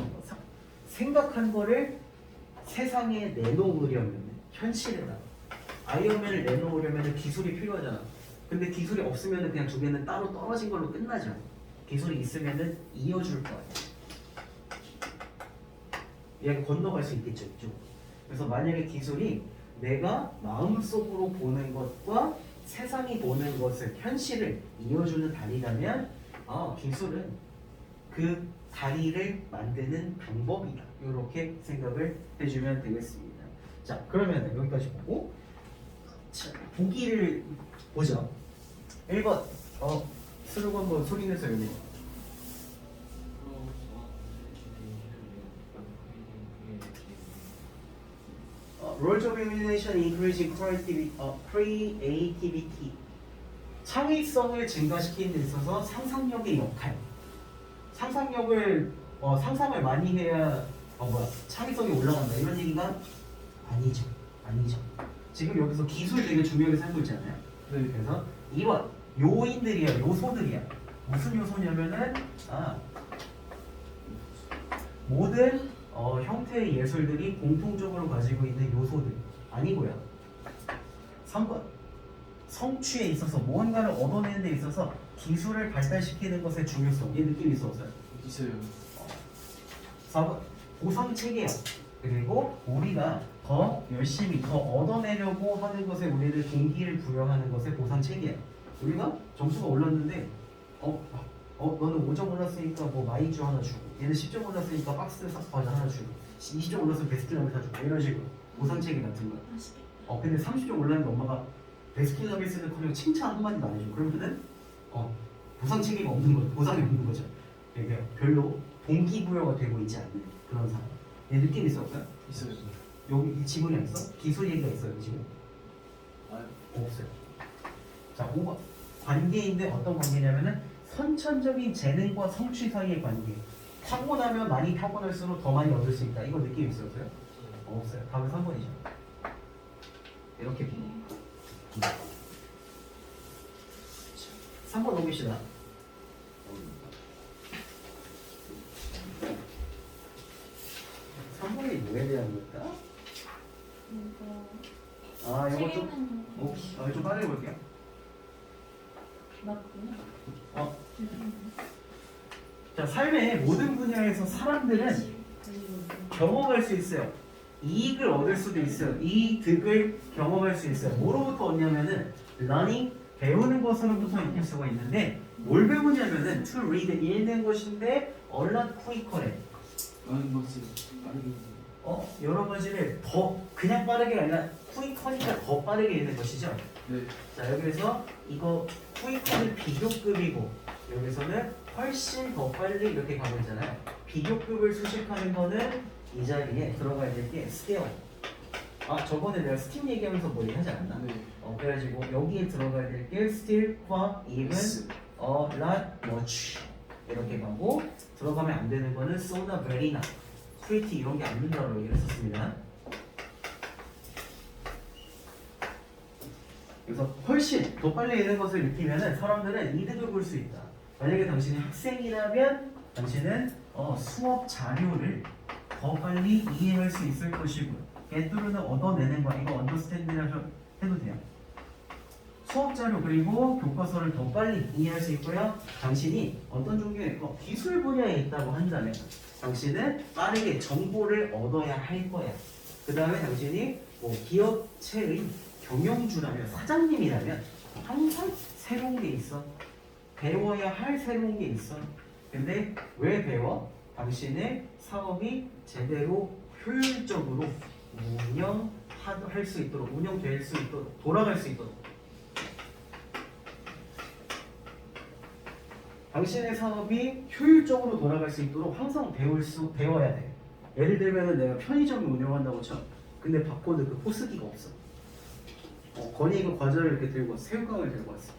생각한 거를 세상에 내놓으려면 현실에다가 아이언맨을 내놓으려면 기술이 필요하잖아. 근데 기술이 없으면 그냥 두 개는 따로 떨어진 걸로 끝나죠. 기술이 있으면 이어줄 거야. 얘가 건너갈 수 있겠죠, 이쪽. 그래서 만약에 기술이 내가 마음속으로 보는 것과 세상이 보는 것을 현실을 이어주는 다리라면 기술은 그 다리를 만드는 방법이다. 이렇게 생각을 해주면 되겠습니다. 자, 그러면 여기까지 보고 자, 보기를 보죠. 1번 수록 한번 소리 내서 읽어. Roles of imagination increasing creativity. 창의성을 증가시키는 데 있어서 상상력의 역할. 상상력을 상상을 많이 해야 창의성이 올라간다 이런 얘기가 아니죠. 지금 여기서 기술 되게 중요하게 살고 있잖아요. 네. 그래서 2번 요인들이야, 요소들이야. 무슨 요소냐면은 모든 형태의 예술들이 공통적으로 가지고 있는 요소들 아니고요. 3번 성취에 있어서 무언가를 얻어내는 데 있어서 기술을 발달시키는 것의 중요성. 이 느낌이 있었어요. 있어요. 4번 보상 체계야. 그리고 우리가 더 열심히 더 얻어내려고 하는 것에 우리를 동기를 부여하는 것의 보상 체계야. 우리가 점수가 올랐는데 너는 5점 올랐으니까 뭐 마이쮸 하나 주고, 얘는 10점 올랐으니까 박스 과자 하나 주고, 20점 올랐으면 베스킨라빈스 사주고, 이런 식으로 보상 체계 같은 거. 맛있겠다. 근데 30점 올랐는데 엄마가 베스킨라빈스는 커녕 칭찬 한마디도 안 해줘. 그러면은 보상 체계가 없는 거죠. 보상이 없는 거죠. 이게 별로 동기부여가 되고 있지 않는 그런 상황. 얘 느낌 있었어요? 있어요. 여기 이 지문이 있어? 기술 얘기가 있어요, 이 지문? 아, 없어요. 자, 5번 관계인데 어떤 관계냐면은 선천적인 재능과 성취 사이의 관계. 타고나면 많이 타고날수록 더 많이 얻을 수 있다. 이거 느낌 있었어요? 없어요. 답은 3번이죠. 이렇게 비. 3번 넘깁시다. 3번이 뭐에 대한 걸까? 이거 이거 좀, 책에는 좀 빠르게 볼게요. 맞구나. 어. 자, 삶의 모든 분야에서 사람들은 경험할 수 있어요. 이익을 얻을 수도 있어요. 이득을 경험할 수 있어요. 뭐로부터 얻냐면은 learning, 배우는 것으로부터 익힐 수가 있는데 뭘 배우냐면은 to read, 읽는 것인데 a lot quicker. 많은 것을 빠르게. 여러 가지를 더 그냥 빠르게 아니라 quick하니까 더 빠르게 읽는 것이죠. 네. 자, 여기서 이거 quick는 비교급이고 여기서는 훨씬 더 빨리 이렇게 가고 있잖아요. 비교급을 수식하는 거는 이 자리에 들어가야 될 게 scale. 저번에 내가 스팀 얘기하면서 뭐 얘기하지 않았나? 네. 그래가지고 여기에 들어가야 될 게 still과 even, S. a lot, much 이렇게 가고 들어가면 안 되는 거는 so나 very나 pretty 이런 게 안 된다고 얘기를 했었습니다. 그래서 훨씬 더 빨리 읽는 것을 느끼면은 사람들은 이득을 볼 수 있다. 만약에 당신이 학생이라면 당신은 수업 자료를 더 빨리 이해할 수 있을 것이고 getthrough는 얻어내는 거 이거 understand이라고 해도 돼요. 수업 자료 그리고 교과서를 더 빨리 이해할 수 있고요. 당신이 어떤 종류의 기술 분야에 있다고 한다면 당신은 빠르게 정보를 얻어야 할 거야. 그 다음에 당신이 뭐 기업체의 경영주라면 사장님이라면 항상 새로운 게 있어. 배워야 할 새로운 게 있어. 근데 왜 배워? 당신의 사업이 제대로 효율적으로 운영할 수 있도록, 운영될 수 있도록, 돌아갈 수 있도록. 당신의 사업이 효율적으로 돌아갈 수 있도록 항상 배워야 돼. 예를 들면 내가 편의점을 운영한다고 쳐. 근데 바코드 그 포스기가 없어. 건이가 과자를 이렇게 들고 왔어. 새우깡을 들고 왔어.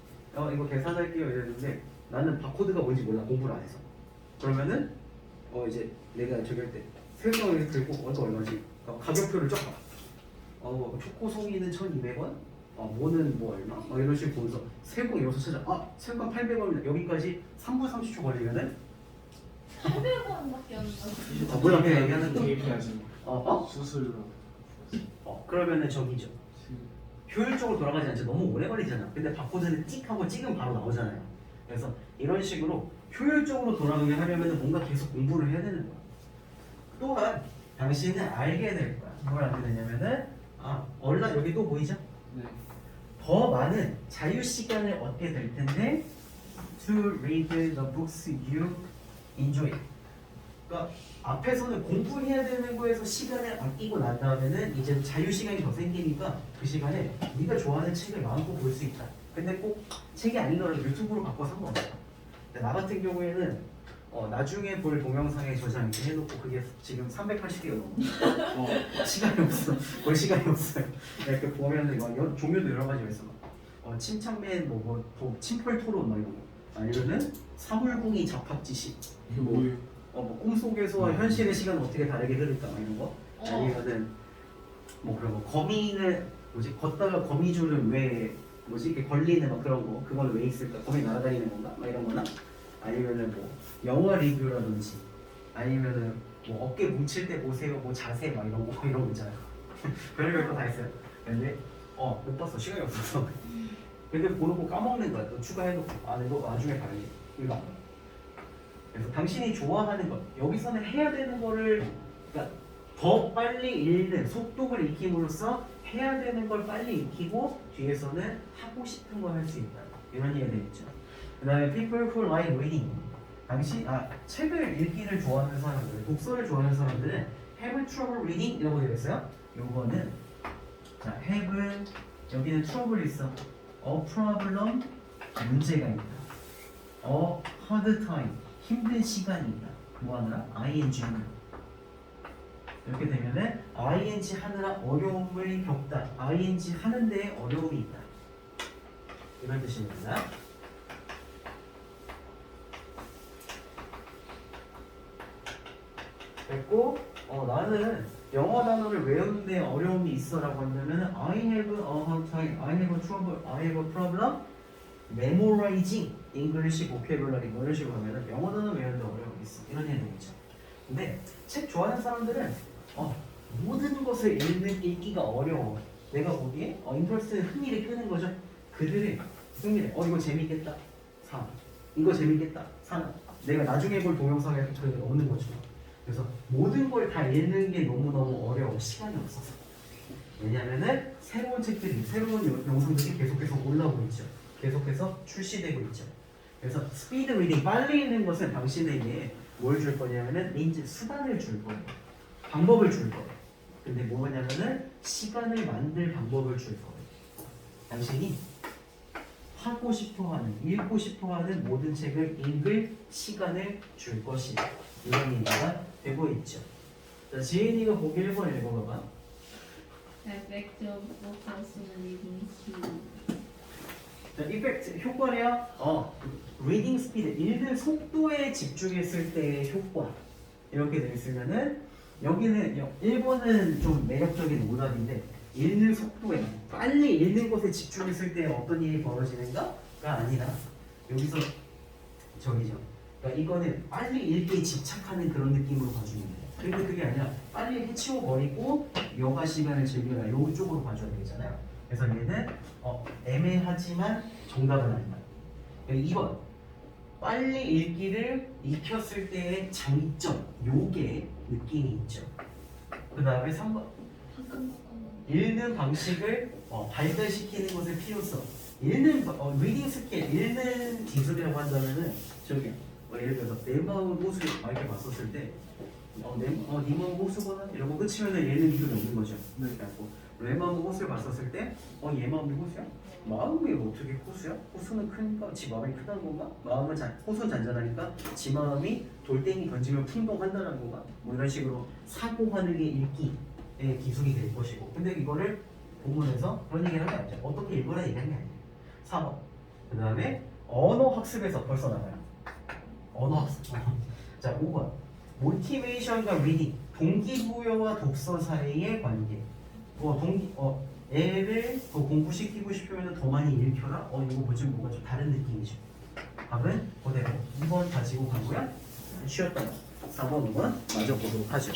이거 계산할게요 이랬는데 나는 바코드가 뭔지 몰라. 공부를 안 해서. 그러면은 이제 내가 저기 할 때 새우깡을 이렇게 들고 이거 얼마지? 가격표를 쫙 봐. 초코송이는 1,200원? 뭐는 뭐 얼마? 이런 식으로 보면서 새우깡 이어서 찾아. 새우깡 800원이다. 여기까지 3분 30초 걸리면은 800원밖에 안 나와. 몰라 그냥 얘기하는 거. 대비하지. 수술로. 그러면은 저기죠. 효율적으로 돌아가지 않죠. 너무 오래 걸리잖아. 근데 바코드는 틱 하고 찍으면 바로 나오잖아요. 그래서 이런 식으로 효율적으로 돌아가게 하려면 뭔가 계속 공부를 해야 되는 거야. 또한 당신은 알게 될 거야. 뭘 알게 되냐면은 온라인 여기 또 보이죠? 네. 더 많은 자유 시간을 얻게 될 텐데 to read the books you enjoy. 그러니까 앞에서는 공부해야 되는 거에서 시간을 아끼고 난 다음에는 이제 자유 시간이 더 생기니까 그 시간에 네가 좋아하는 책을 마음껏 볼 수 있다. 근데 꼭 책이 아니더라도 유튜브로 바꿔 상관없어. 나 같은 경우에는 나중에 볼 동영상에 저장 이렇게 해놓고 그게 지금 380개가 넘어. 시간이 없어. 볼 시간이 없어요. 이렇게 보면은 종류도 여러 가지가 있어. 침착맨 침펄 토론 이런 거. 아니면은 사물궁이 잡학지식. 이게 뭐예요? 꿈속에서와 현실의 시간은 어떻게 다르게 흐를까 이런 거. 아니면은 그런 거. 거미는 걷다가 거미줄은 왜 이렇게 걸리는 그런 거. 그거는 왜 있을까? 거미 날아다니는 건가? 이런 거나. 아니면은 영화 리뷰라든지 아니면은 뭐 어깨 뭉칠 때 보세요, 뭐 자세 막 이런 거 있잖아요. 별의별 거 다 있어요. 근데 못 봤어, 시간이 없어서. 근데 모르고 까먹는 거야. 또 추가해놓고 이거 나중에 봐야지. 이거 안 봐. 그래서 당신이 좋아하는 것, 여기서는 해야 되는 거를, 그러니까 더 빨리 읽는 속독을 익힘으로써 해야 되는 걸 빨리 익히고 뒤에서는 하고 싶은 걸 할 수 있다. 이런 얘기가 되겠죠. 그 다음에 people who like reading. 책을 읽기를 좋아하는 사람들, 독서를 좋아하는 사람들은 have trouble reading 이라고 되어 있어요. 요거는 자, have 여기는 trouble 있어. a problem 문제가 있다. a hard time 힘든 시간이 있다. 뭐 하느라? ing 하느라. 이렇게 되면은 ing 하느라 어려움을 겪다. ing 하는 데에 어려움이 있다. 이런 뜻입니다. 됐고, 나는 영어 단어를 외우는데 어려움이 있어라고 하면은 I have a hard time, I have a trouble, I have a problem memorizing English vocabulary 뭐 이런 식으로 하면은 영어 단어 외우는데 어려움이 있어. 이런 얘기 되겠죠. 근데 책 좋아하는 사람들은 모든 것을 읽기가 어려워. 내가 보기에 인터레스트 흥미를 끄는 거죠. 그들의 흥미를 이거 재밌겠다. 3. 이거 재밌겠다. 3. 내가 나중에 볼 동영상에 그 없는 거죠. 그래서 모든 걸 다 읽는 게 너무너무 어려워. 시간이 없어서. 왜냐면은 새로운 책들이, 새로운 영상들이 계속해서 올라오고 있죠. 계속해서 출시되고 있죠. 그래서 스피드 리딩, 빨리 읽는 것은 당신에게 뭘 줄 거냐면은 민지 수단을 줄 거예요. 방법을 줄 거예요. 근데 뭐냐면은 시간을 만들 방법을 줄 거예요. 당신이 하고 싶어하는, 읽고 싶어하는 모든 책을 읽을 시간을 줄 것이다. 이런 얘기가 되고 있죠. 자, 지은이가 보기 1번 읽어봐봐. Effect of focus on reading speed. 자, 이펙트 효과래요. 리딩 스피드, 읽는 속도에 집중했을 때의 효과. 이렇게 되어 있으면은 여기는 1번은 좀 매력적인 오답인데 읽는 속도에 빨리 읽는 것에 집중했을 때 어떤 일이 벌어지는가가 아니라 여기서 저기죠. 그러니까 이거는 빨리 읽기에 집착하는 그런 느낌으로 봐주는 거예요. 그런데 그게 아니라 빨리 해치워버리고 여가 시간을 즐기라 이쪽으로 봐줘야 되잖아요. 그래서 얘는 애매하지만 정답은 아니다. 2번 빨리 읽기를 익혔을 때의 장점 요게 느낌이 있죠. 그 다음에 3번 읽는 방식을 발달시키는 것의 필요성. 읽는 리딩 스킬, 읽는 기술이라고 한다면은 저기 예를 들어서 내 마음 호수 이렇게 봤었을 때 네 마음 호수구나 이러고 끝이면은 얘는 기술이 없는 거죠. 그래갖고 내 마음 호수를 봤었을 때 얘 마음이 호수야? 마음이 어떻게 호수야? 호수는 크니까 지 마음이 크다는 건가? 호수는 잔잔하니까 지 마음이 돌덩이 던지면 풍덩한다는 건가? 뭐 이런 식으로 사고하는 게 읽기의 기술이 될 것이고, 근데 이거를 본문에서 그런 얘기를 하는 게 아니죠. 어떻게 읽어라 얘기하는 게 아니에요. 4번. 그 다음에 언어 학습에서 벌써 나와요. 언어 학습. 자, 5번. 모티베이션과 리딩, 동기부여와 독서 사이의 관계. 애를 더 공부시키고 싶으면 더 많이 읽혀라. 이거 좀 뭔가 좀 다른 느낌이죠. 답은 그대로 2번 가지고 가고요. 쉬었다가 4번, 5번 마저 보도록 하죠.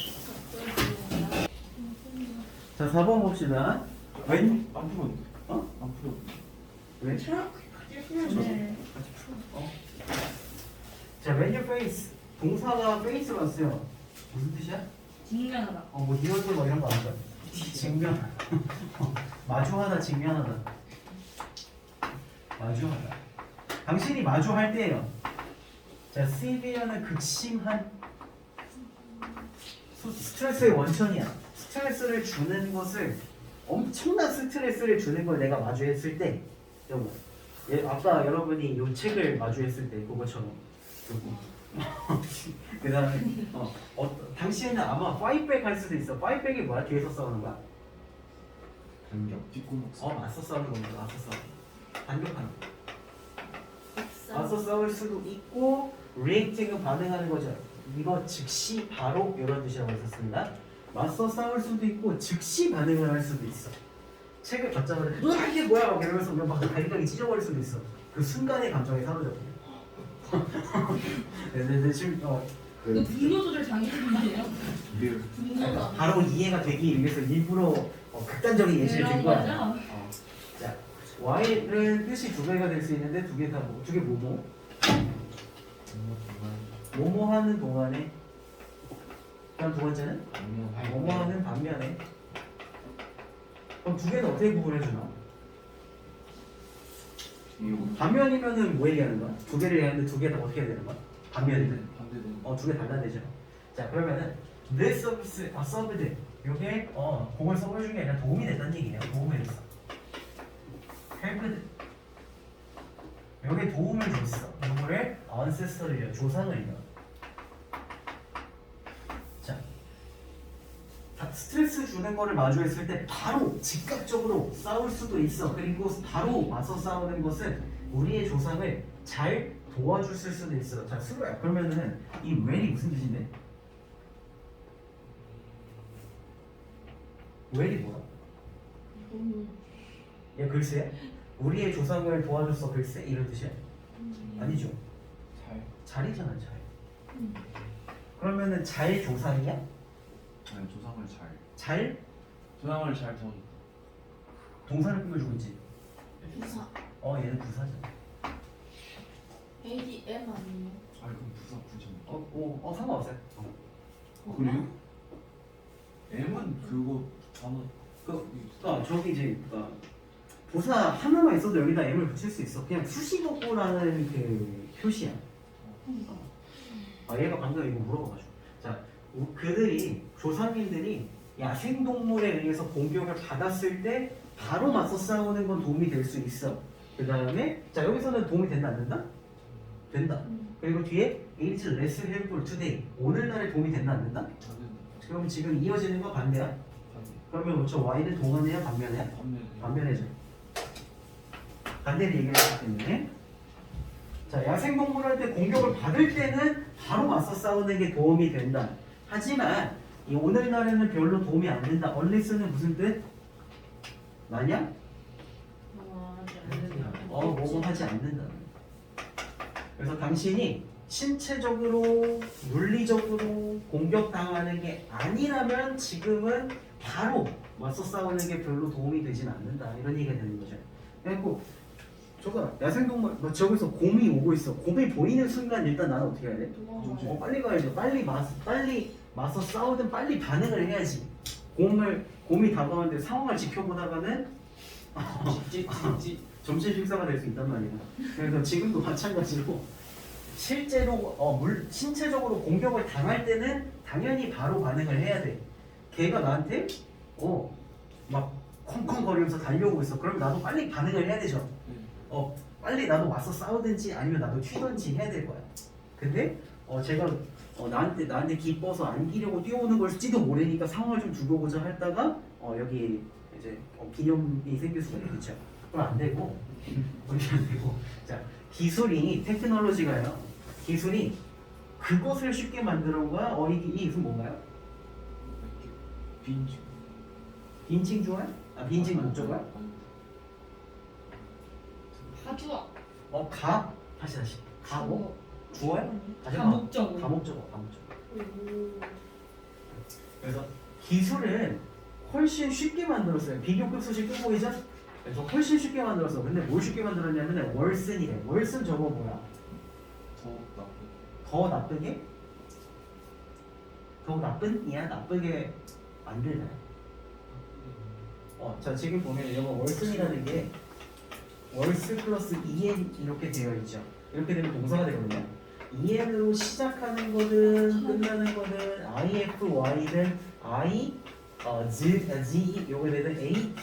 자, 4번 봅시다. 웬? 안 풀었는데. 안 풀었. 왜? 네. 자, when you face 동사가 face로 왔어요. 무슨 뜻이야? 직면하다. 뭐 네 얼굴 뭐 이런 거 아니죠? 직면. 마주하다, 직면하다. 마주하다. 당신이 마주할 때예요. 자, severe는 극심한 스트레스의 원천이야. 스트레스를 주는 것을 엄청난 스트레스를 주는 걸 내가 마주했을 때, 여러분, 아까 여러분이 이 책을 마주했을 때 그것처럼, 그 다음에 당신은 아마 파이트백 할 수도 있어. 파이트백이 뭐야? 뒤에서 싸우는 거야? 간격. 뒷골목. 맞서 싸우는 겁니다. 맞서 싸우는 거. 반격하는 거. 맞서 싸울 수도 있고 리액팅은 반응하는 거죠. 이거 즉시 바로 이런 뜻이라고 했었습니다. 맞서 싸울 수도 있고 즉시 반응을 할 수도 있어. 책을 걷자마자 으아 이게 뭐야 막 이러면서 막 발각이 찢어버릴 수도 있어. 그 순간의 감정에 사로잡혀. 네, 지금 그 분노 조절 장애인이에요? 네. 분노가 바로 이해가 되기 위해서 일부러 극단적인 예시를 든 이런 거야. 거죠? 자, y는 뜻이 두 개가 될 수 있는데 두 개 다 뭐? 두 개 뭐뭐? 뭐뭐 하는 동안에 그다음 두 번째는 뭐뭐 하는 반면에. 그럼 두 개는 어떻게 구분해 주나? 반면이면은 뭐 얘기하는 거야? 두 개를 얘기하는데 두 개 다 어떻게 해야 되는 거야? 반면이든. 반대되는. 두 개 달라되죠. 자, 그러면은 this service served 요게 공을 써보는 게 아니라 도움이 됐다는 얘기네요. 도움이 됐어. helped 요게 도움을 줬어. 요거를 ancestor이요. 조상을요. 자, 스트레스 주는 거를 마주했을 때 바로 즉각적으로 싸울 수도 있어. 그리고 바로 맞서 싸우는 것은 우리의 조상을 잘 도와줄 수도 있어. 자, 수로야. 그러면은 이 when이 무슨 뜻인데? when이 뭐야? 얘 글쎄? 우리의 조상을 도와줬어 글쎄? 이런 뜻이야? 아니죠. 잘. 잘이잖아 잘. 그러면은 잘 조상이야? 네, 조상을 잘. 잘? 조상을 잘 도와줘. 동사를 꾸며주고 있지. 부사 얘는 부사잖아. ADM 아니에요? 아 그럼 부사 부정. 상관없어요. 그래요? M은 그거 단어. 저기 이제 부사 하나만 있어도 여기다 M을 붙일 수 있어. 그냥 수식어구라는 그 표시야. 얘가 방금 이거 물어봐가지고. 자, 그들이 조상님들이 야생동물에 의해서 공격을 받았을 때 바로 맞서 싸우는 건 도움이 될 수 있어. 그 다음에 자 여기서는 도움이 된다 안 된다? 된다. 그리고 뒤에 it's less helpful today. 오늘날에 도움이 된다 안 된다? 그럼 지금 이어지는 거 반대야? 반대. 그러면 저 y는 동안이야 반면이야? 반대. 반면해줘. 반대를 얘기했기 때문에 자 야생동물한테 공격을 받을 때는 바로 맞서 싸우는 게 도움이 된다. 하지만 이 오늘날에는 별로 도움이 안 된다. unless는 무슨 뜻? 만약? 뭐뭐 하지 않는다. 그래서 당신이 신체적으로 물리적으로 공격당하는 게 아니라면 지금은 바로 맞서 싸우는 게 별로 도움이 되진 않는다. 이런 얘기가 되는 거죠. 그래갖고 저거 야생동물 저기서 곰이 오고 있어. 곰이 보이는 순간 일단 나는 어떻게 해야 돼? 빨리 가야죠. 빨리 맞서 싸우든 빨리 반응을 해야지. 곰이 다가오는데 상황을 지켜보다가는 점심 식사가 될 수 있단 말이야. 그래서 지금도 마찬가지로 실제로 신체적으로 공격을 당할 때는 당연히 바로 반응을 해야 돼. 걔가 나한테 막 콩콩거리면서 달려오고 있어. 그럼 나도 빨리 반응을 해야 되죠. 빨리 나도 맞서 싸우든지 아니면 나도 튀든지 해야 될 거야. 근데 제가 나한테 기뻐서 안기려고 뛰어오는 걸지도 모르니까 상황을 좀 두고 보자 했다가 여기 이제 기념이 생길 수가 있겠죠. 그럼 안 되고 그렇게 안 되고 자 기술이 테크놀로지가요. 기술이 그것을 쉽게 만들어 온 거야. 이 무슨 뭔가요? 빈증. 빈칭 주어야? 빈칭 목적어야? 가주어 다시 가뭐? 주어야? 다시 가목적어 가목적어. 그래서 기술은 훨씬 쉽게 만들었어요. 비교급 수식 끄 보이죠? 그래서 훨씬 쉽게 만들었어. 근데 뭘 쉽게 만들었냐면 월슨이래. 월슨 저거 뭐야? 더 나쁘게? 더 나쁜이야? 나쁘게 만들나요? 자 지금 보면 이거 월슨이라는 게 월스 플러스 en 이렇게 되어 있죠. 이렇게 되면 동사가 되거든요. en으로 시작하는 거든 끝나는 거든 ify든 z 요거 되든 ate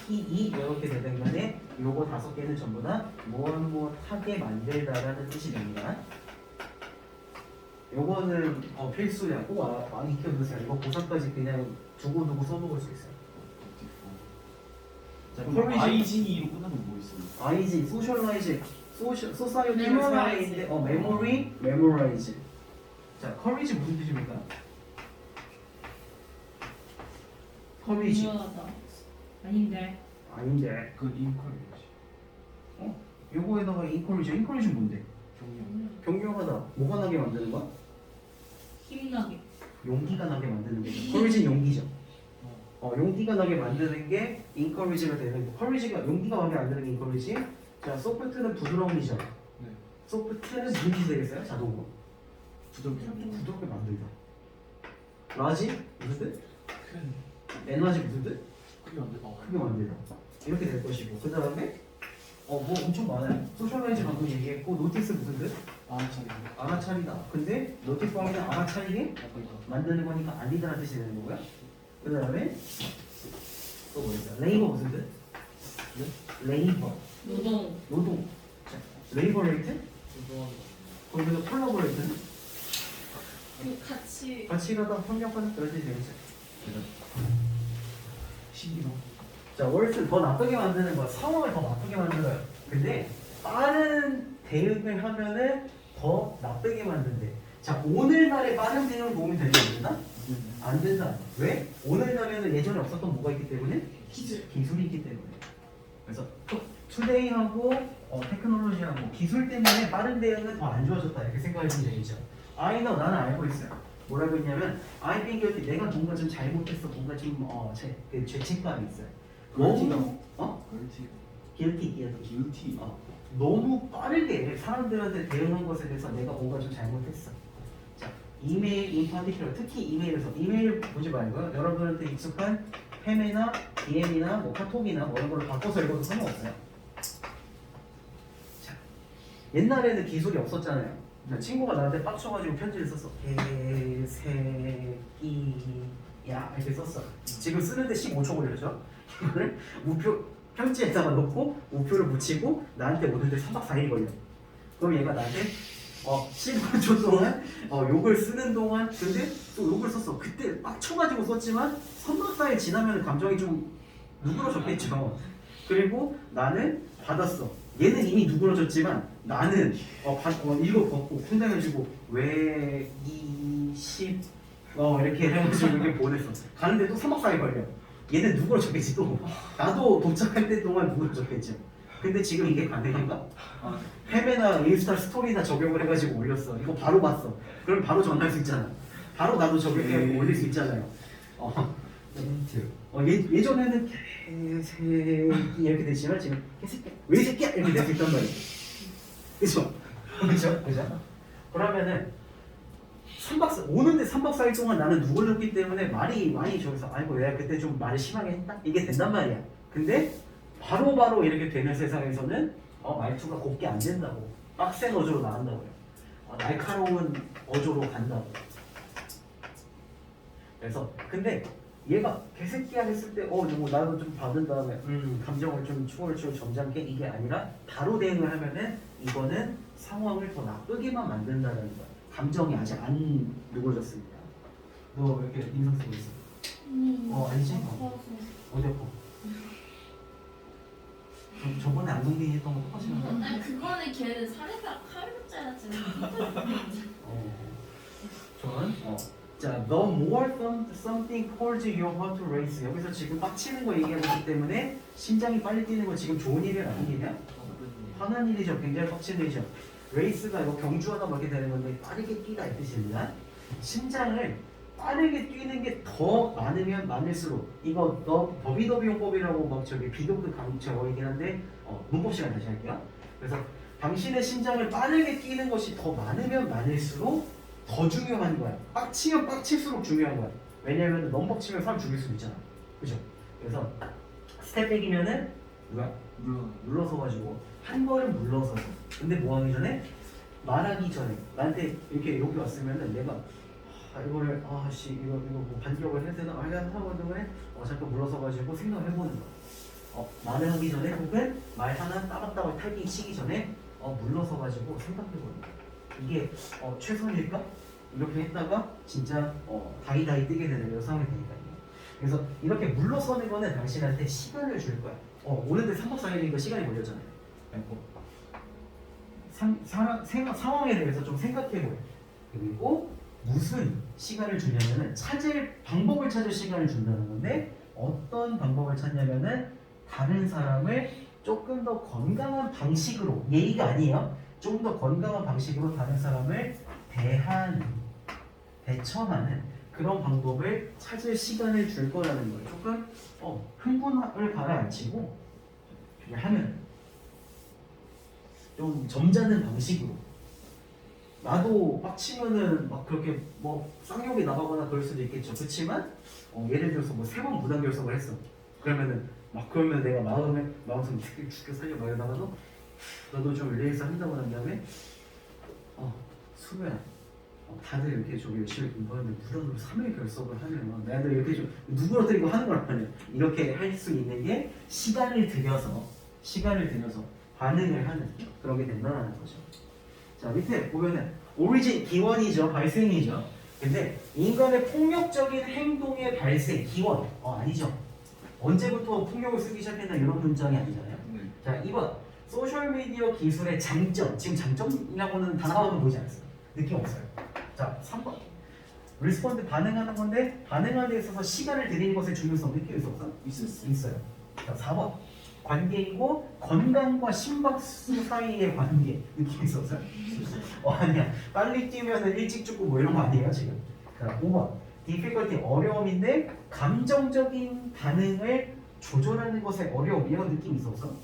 이렇게 되든 간에 요거 5개는 전부 다 무엇하게 만들다라는 뜻이 됩니다. 요거는 필수야. 꼭 많이 익혀두세요. 이거 고사까지 그냥 두고두고 써먹을 수 있어요. 자, IGE로 끝나는 거 뭐 있어요? IG, 소셜라이즈, 소사이어티를 Memorize. 살아있는데 메모리, 메모라이즈. 자, 커리지 무슨 뜻입니까? 커리지 중요하다 아닌데 아닌데 그건 인컬이지. 요거에다가 인커리지 뭔데? 경량. 격려하다 뭐가 나게 만드는 거야? 힘나게. 용기가 나게 만드는 거죠. 커리지는 용기죠. 용기가 나게 만드는 게 encourage가 되는 거. 커리지가 용기가 나게 만드는 게 encourage. 자, 소프트는 부드러움이죠. 네. 소프트는 무슨 뜻이 되겠어요? 자동으로. 부드럽게. 부드럽게 만들다. 라지 무슨 뜻? 큰. 에너지 무슨 뜻? 크게 만들. 크게 만들다. 이렇게 될 것이고 그 다음에 뭐 엄청 많아요. 소셜라이즈 방금 얘기했고 노티스 무슨 뜻? 아차리. 알아차리다. 근데 노티파이는 알아차리게 만드는 거니까 알리다라는 뜻이 되는 거고요. 그 다음에 또 뭐 있어요? 레이버 무슨 뜻? 레이버 노동. 자, 레이버 레이트? 거기서 콜라보레이트는? 같이 가다 협력하는 그런 뜻이 되겠죠. 신기로. 자, 월스 더 나쁘게 만드는 거야. 상황을 더 나쁘게 만들어요. 근데 빠른 대응을 하면은 더 나쁘게 만든대. 자, 오늘날의 빠른 대응을 도움이 되냐 안 된다? 안 된다. 왜? 오늘날에는 예전에 없었던 뭐가 있기 때문에? 기술이 있기 때문에. 그래서 투데이하고 테크놀로지하고 기술 때문에 빠른 대응은 더 안 좋아졌다 이렇게 생각하시면 되겠죠. I know, 나는 알고 있어요. 뭐라고 했냐면 I think guilty, 내가 뭔가 좀 잘못했어, 뭔가 좀 죄책감이 있어요. 너무 guilty. 너무 빠르게 사람들한테 대응한 것에 대해서 내가 뭔가 좀 잘못했어. 자, 이메일 in particular, 특히 이메일에서 이메일 보지 말고요. 여러분한테 익숙한 팸이나 DM이나 뭐 카톡이나 뭐 이런 걸로 바꿔서 읽어도 상관없어요. 자, 옛날에는 기술이 없었잖아요. 친구가 나한테 빡쳐가지고 편지를 썼어. 개새끼야 이렇게 썼어. 지금 쓰는데 15초 걸렸죠? 이거를 우표 편지에다가 넣고 우표를 붙이고 나한테 오는데 3박 4일 걸려. 그럼 얘가 나한테 15초 동안 욕을 쓰는 동안 근데 또 욕을 썼어. 그때 빡쳐가지고 썼지만 3박 4일 지나면 감정이 좀 누그러졌겠죠. 그리고 나는 받았어. 얘는 이미 누그러졌지만 나는 읽어봤고 상당해지고 이렇게 해가지고 이렇게 보냈어. 가는데 또 3박 4일 걸려. 얘는 누그러졌겠지 또. 나도 도착할 때 동안 누그러졌겠죠. 근데 지금 이게 가능한가? 팸이나 인스타 스토리나 적용을 해가지고 올렸어. 이거 바로 봤어. 그럼 바로 전화할 수 있잖아. 바로 나도 적용해 올릴 수 있잖아요. 예전에는 개새끼 이렇게 됐지만 지금 개새끼야 왜 새끼야 이렇게 될 수 있단 말이야. 그죠? 그러면은 오는데 3박 4일 동안 나는 누굴렸기 때문에 말이 많이 저기서 아이고 내가 그때 좀 말을 심하게 했다? 이게 된단 말이야. 근데 바로바로 이렇게 되는 세상에서는 말투가 곱게 안 된다고. 빡센 어조로 나간다고요. 날카로운 어조로 간다고. 그래서 근데 얘가 개새끼야 했을 때 나도 좀 받은 다음에 감정을 좀 추월추월 점잖게 이게 아니라 바로 대응을 하면은 이거는 상황을 더 나쁘게만 만든다는 거야. 감정이 아직 안 누그러졌습니다. 너 왜 이렇게 인상 쓰고 있어? 아니지? 어디 아파? 저번에 안동빈이 했던 거 똑같이 하는 거야? 그거는 걔는 살인사 칼국자였지. 저는 자, the more something calls your heart to race. 여기서 지금 빡치는 거 얘기하고 있기 때문에 심장이 빨리 뛰는 거 지금 좋은 일이야 나쁜 일이야? 화난 일이죠. 굉장히 빡치는 일이죠. 레이스가 이거 경주하다 뭐 이렇게 되는 건데 빠르게 뛰다 이 뜻입니다. 심장을 빠르게 뛰는 게 더 많으면 많을수록 이거 더비더비 용법이라고 막 비동도 강조이긴 한데 문법 시간 다시 할게요. 그래서 당신의 심장을 빠르게 뛰는 것이 더 많으면 많을수록 더 중요한 거야. 빡치면 빡칠수록 중요한 거야. 왜냐면 너무 빡치면 사람 죽일 수 있잖아. 그죠? 그래서 스텝백이면은 누가 물러서 가지고 한 걸음 물러서서. 근데 뭐 하기 전에 말하기 전에 나한테 이렇게 욕이 왔으면은 내가 이거를 이거 뭐 반격을 해야 되나 하거든요. 잠깐 물러서 가지고 생각을 해보는 거야. 말을 하기 전에 혹은 말 하나 따박따박 타기 치기 전에 물러서 가지고 생각해보는 거야. 이게 최선일까? 이렇게 했다가 진짜 다이다이 뜨게 되는 상황이 되니까요. 그래서 이렇게 물러서는 거는 당신한테 시간을 줄 거야. 오는데 3박 4일이니까 시간이 걸렸잖아요. 상황에 대해서 좀 생각해보래. 그리고 무슨 시간을 주냐면은 방법을 찾을 시간을 준다는 건데 어떤 방법을 찾냐면은 다른 사람을 조금 더 건강한 방식으로, 예의가 아니에요. 좀 더 건강한 방식으로 다른 사람을 대하는 대처하는 그런 방법을 찾을 시간을 줄 거라는 거예요. 조금 흥분을 가라앉히고 그냥 하면 좀 점잖은 방식으로. 나도 빡치면은 막 그렇게 뭐 쌍욕이 나가거나 그럴 수도 있겠죠. 그렇지만 예를 들어서 뭐 3번 무단 결석을 했어. 그러면은 그러면 내가 마음속에 죽여 살려 막 이러다가도 너도 좀 릴레이스 한다고 한 다음에 수고야. 다들 이렇게 좀 열심히 공부하는데 무단으로 3일 결석을 하면 나들 이렇게 좀 누구나 이거 하는 거란 말이야. 이렇게 할 수 있는 게 시간을 들여서 반응을 하는 그런 게 된다는 거죠. 자, 밑에 보면은 오리진 기원이죠. 발생이죠. 근데 인간의 폭력적인 행동의 발생 기원 아니죠. 언제부터 폭력을 쓰기 시작했나 이런 문장이 아니잖아요. 자, 2번 소셜미디어 기술의 장점. 지금 장점이라고는 단어가 보이지 않았어요. 느낌 없어요. 자, 3번 리스폰드 반응하는 건데 반응하는 데 있어서 시간을 들이는 것의 중요성 느낄 수 없어? 있어요. 자, 4번 관계이고 건강과 심박수 사이의 관계 느낌 있었어요? 아니야. 빨리 뛰면은 일찍 죽고 뭐 이런 거 아니에요 지금. 자, 5번 difficulty 어려움인데 감정적인 반응을 조절하는 것에 어려움 이런 느낌 있었어?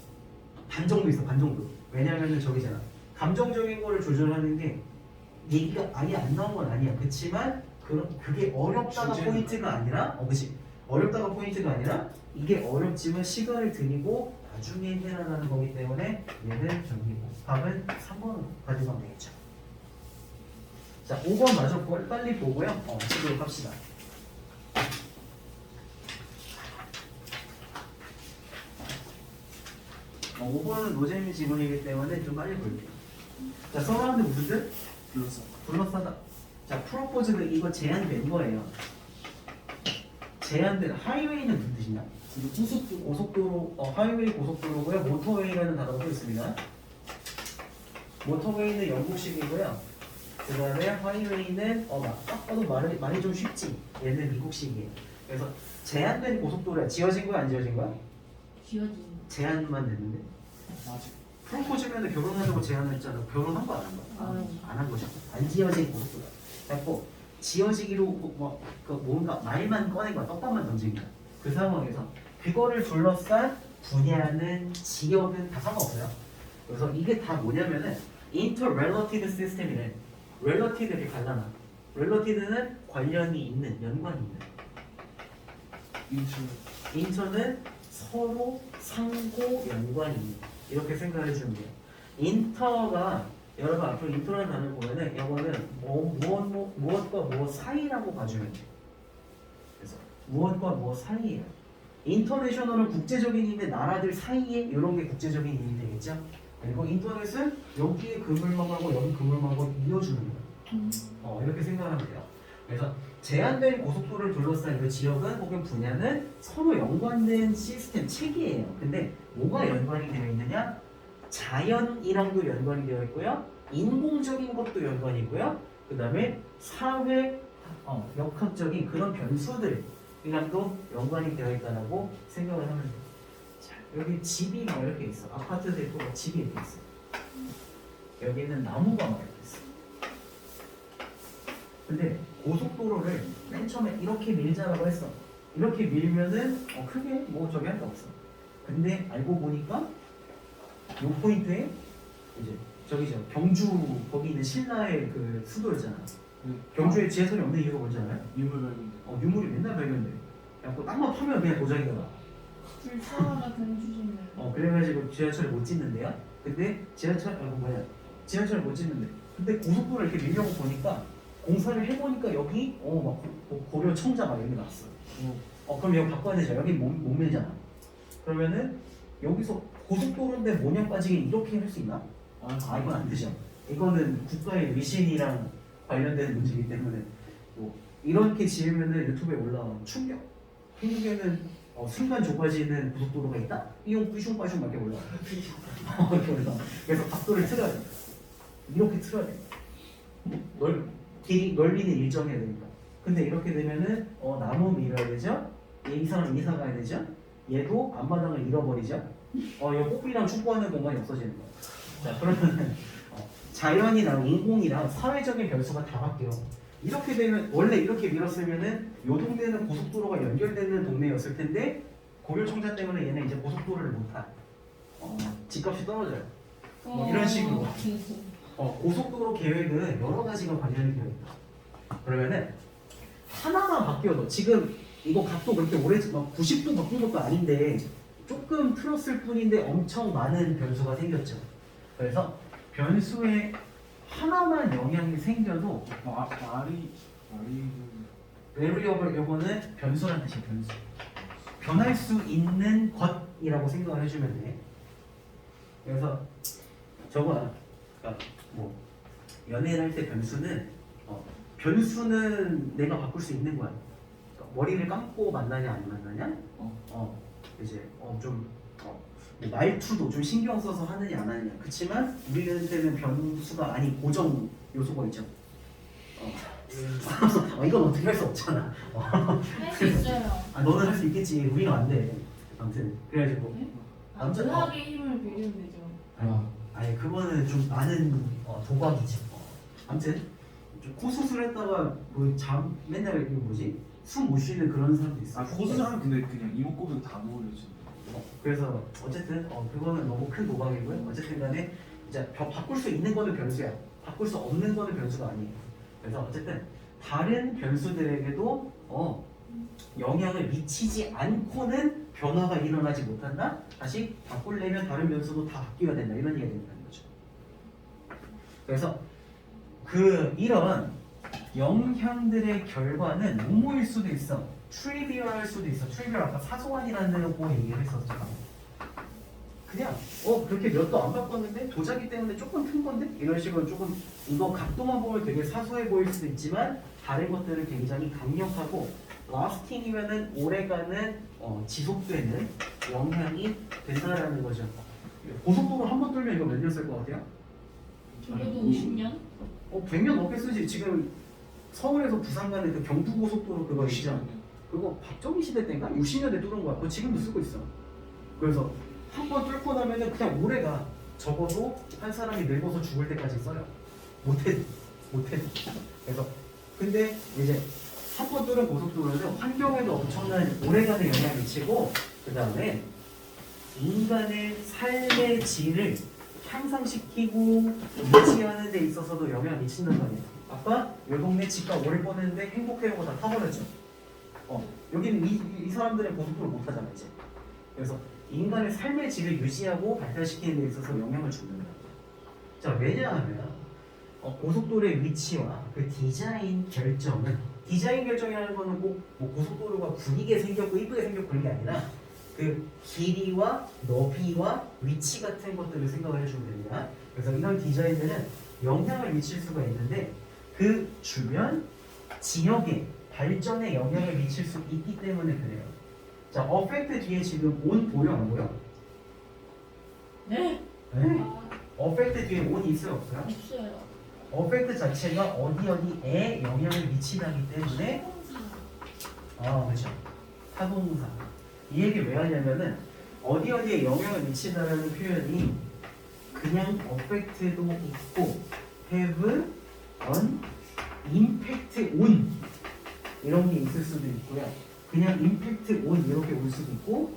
반 정도 있어. 반 정도. 왜냐면은 저기잖아. 감정적인 거를 조절하는 게 얘기가 아예 안 나온 건 아니야. 그렇지만 그게 어렵다가 포인트가 아니라 그치. 어렵다가 포인트가 아니라 이게 어렵지만 시간을 들이고 나중에 해나가는 거기 때문에 얘는 정리고 답은 3번으로 가져가면 되겠죠. 자, 5번 마저 빨리 보고요. 치도록 합시다. 5번은 노잼 지문이기 때문에 좀 빨리 볼게요. 자, 서라운드 무슨 뜻? 둘러싸다. 자, 프로포즈가 이거 제한된 거예요. 제한된 하이웨이는 무슨 뜻이냐? 고속도로, 하이웨이 고속도로고요. 모터웨이라는 단어가 또 있습니다. 모터웨이는 영국식이고요. 그 다음에 하이웨이는 딱 봐도 말이 좀 쉽지. 얘는 미국식이에요. 그래서 제한된 고속도로야. 지어진 거야, 안 지어진 거야? 지워진. 제한만 됐는데. 아직 프로포즈면 결혼하려고 제안을 했잖아. 결혼한 거 안 한 거야? 안 한 거죠. 안 지어진 고속도로. 그래서 지어지기로 뭔가 말만 꺼낸 거야. 떡밥만 던진 거야. 그 상황에서 그거를 둘러싼 분야는 지역은 다 상관없어요. 그래서 이게 다 뭐냐면은 interrelated system이래. related 이렇게 갈라놔. related는 관련이 있는, 연관이 있는. inter는 서로 상호 연관이 있는. 이렇게 생각해 주면 돼요. 인터가 여러분 앞으로 인터라는 단어를 보면은 이거는 무엇과 무엇 사이라고 봐주면 돼요. 그래서 무엇과 무엇 사이예요. 인터내셔널은 국제적인 힘인데 나라들 사이에 이런 게 국제적인 힘이 되겠죠. 그리고 인터넷은 여기에 그물망 하고 여기 그물망 하고 이어주는 거예요. 이렇게 생각하면 돼요. 그래서 제한된 고속도로를 둘러싼 이 지역은 혹은 분야는 서로 연관된 시스템 체계예요. 근데 뭐가 연관이 되어 있느냐? 자연이랑도 연관이 되어 있고요. 인공적인 것도 연관이고요. 그 다음에 사회 역학적인 그런 변수들이랑도 연관이 되어 있다고 생각을 하면 돼요. 자, 여기 집이 막 이렇게 있어. 아파트도 있고 집이 이렇게 있어. 여기는 나무가 막 이렇게 있어. 근데 고속도로를 맨 처음에 이렇게 밀자라고 했어. 이렇게 밀면은 크게 뭐 저기 할 게 없어. 근데 알고 보니까 요 포인트에 이제 저기죠. 경주 거기 있는 신라의 그 수도였잖아. 경주에 지하철이 없는 이유가 뭔지 알아요? 유물 발견. 유물이 맨날 발견돼. 그래갖고 땅만 파면 그냥 도자기가 나. 불사가 경주시면. 그래가지고 지하철을 못 짓는데요. 근데 지하철을 못 짓는데. 근데 고속도로를 이렇게 밀려고 보니까 공사를 해보니까 여기 막 고려 청자 막 여기 나왔어. 그럼 여기 바꿔야 되죠. 여기 못 밀잖아. 그러면은 여기서 고속도로인데 모냥 빠지게 이렇게 할 수 있나? 이건 안 되죠. 이거는 국가의 위신이랑 관련된 문제이기 때문에 이렇게 지으면은 유튜브에 올라와. 충격. 한국에는 순간 좁아지는 고속도로가 있다? 삐용 뿌숑 막 이렇게 올라와. 이렇게 올라와. 그래서 각도를 틀어야 돼. 이렇게 틀어야 돼. 넓이는 일정해야 되니까. 근데 이렇게 되면은 나무 밀어야 되죠? 이 사람 이사 가야 되죠? 얘도 앞마당을 잃어버리죠? 이 뽀삐랑 축구하는 공간이 없어지는 거야. 자, 그러면은 자연이랑 인공이랑 사회적인 변수가 다 바뀌어. 이렇게 되면 원래 이렇게 밀었으면은 요 동네는 고속도로가 연결되는 동네였을 텐데 고열청자 때문에 얘는 이제 고속도로를 못 타. 집값이 떨어져요. 뭐 이런 식으로. 고속도로 계획은 여러 가지가 관련이 되어 있다. 그러면은 하나만 바뀌어도 지금 이거 각도 그렇게 오래 막 90도 바꾼 것도 아닌데 조금 틀었을 뿐인데 엄청 많은 변수가 생겼죠. 그래서 변수에 하나만 영향이 생겨도 말이 variable 요거는 변수란 뜻이에요. 변수. 변할 수 있는 것이라고 생각을 해주면 돼. 그래서 저거야. 그러니까 뭐 연애를 할 때 변수는 내가 바꿀 수 있는 거야. 그러니까 머리를 감고 만나냐 안 만나냐? 이제 뭐 말투도 좀 신경 써서 하느냐 안 하느냐. 그렇지만 우리한테는 변수가 아닌 고정 요소가 있죠. 이건 어떻게 할 수 없잖아. 할 수 있어요. 너는 할 수 있겠지. 우리는 안 돼. 아무튼 그래가지고 아무튼 의학의 힘을 빌리면 되죠. 아니 그거는 좀 많은 도박이지. 아무튼 좀 코수술했다가 뭐잠 맨날 이거 뭐지 숨 못 쉬는 그런 사람도 있어. 고수사는 근데 그냥 이목구비 다 놓으려지. 그래서 어쨌든 그거는 너무 큰 도박이고요. 어쨌든간에 이제 바꿀 수 있는 거는 변수야. 바꿀 수 없는 거는 변수가 아니에요. 그래서 어쨌든 다른 변수들에게도 영향을 미치지 않고는 변화가 일어나지 못한다. 다시 바꾸려면 다른 변수도 다 바뀌어야 된다. 이런 얘기가 된다는 거죠. 그래서 이런 영향들의 결과는 무모일 수도 있어. 트리비얼할 수도 있어. 트리비얼 아까 사소한이라는 거 얘기를 했었잖아. 그냥 그렇게 몇도 안 바꿨는데 도자기 때문에 조금 튼 건데 이런 식으로 조금 이거 각도만 보면 되게 사소해 보일 수도 있지만 다른 것들은 굉장히 강력하고 라스팅이면은 오래가는 지속되는 영향이 된다라는 거죠. 고속도로 한 번 뚫면 이거 몇 년 쓸 것 같아요? 적어도 50년? 100년 넘게 쓰지. 지금 서울에서 부산 가는 그 경부고속도로 그거 있죠? 그거 박정희 시대 때인가? 60년대 뚫은 거야. 그거 지금도 쓰고 있어. 그래서 한 번 뚫고 나면은 그냥 오래가 적어도 한 사람이 늙어서 죽을 때까지 써요. 못해. 그래서 근데 이제 한 번 뚫은 고속도로는 환경에도 엄청난 오래가는 영향을 미치고 그 다음에 인간의 삶의 질을 향상시키고 유지하는 데 있어서도 영향을 미친단 말이에요. 아까 요 동네 집값 오래 뻔했는데 행복해하고 다 타버렸죠. 여기는 이 사람들의 고속도로 못 하잖아 이제. 그래서 인간의 삶의 질을 유지하고 발달시키는 데 있어서 영향을 준다. 자, 왜냐하면 고속도로의 위치와 그 디자인 결정이라는 거는 꼭 뭐 고속도로가 구리게 생겼고 이쁘게 생겼고 그런 게 아니라 그 길이와 너비와 위치 같은 것들을 생각을 해주면 됩니다. 그래서 이런 디자인들은 영향을 미칠 수가 있는데 그 주변 지역의 발전에 영향을 미칠 수 있기 때문에 그래요. 자, 어펙트 뒤에 지금 온 보여 안 보여? 네. 어펙트 뒤에 온이 있어요 없어요? 없어요. 어펙트 자체가 어디에 영향을 미치다기 때문에 그렇죠. 타동사. 이 얘기 왜 하냐면은 어디에 영향을 미친다라는 표현이 그냥 어펙트도 있고 have an impact on 이런 게 있을 수도 있고요. 그냥 impact on 이렇게 올 수도 있고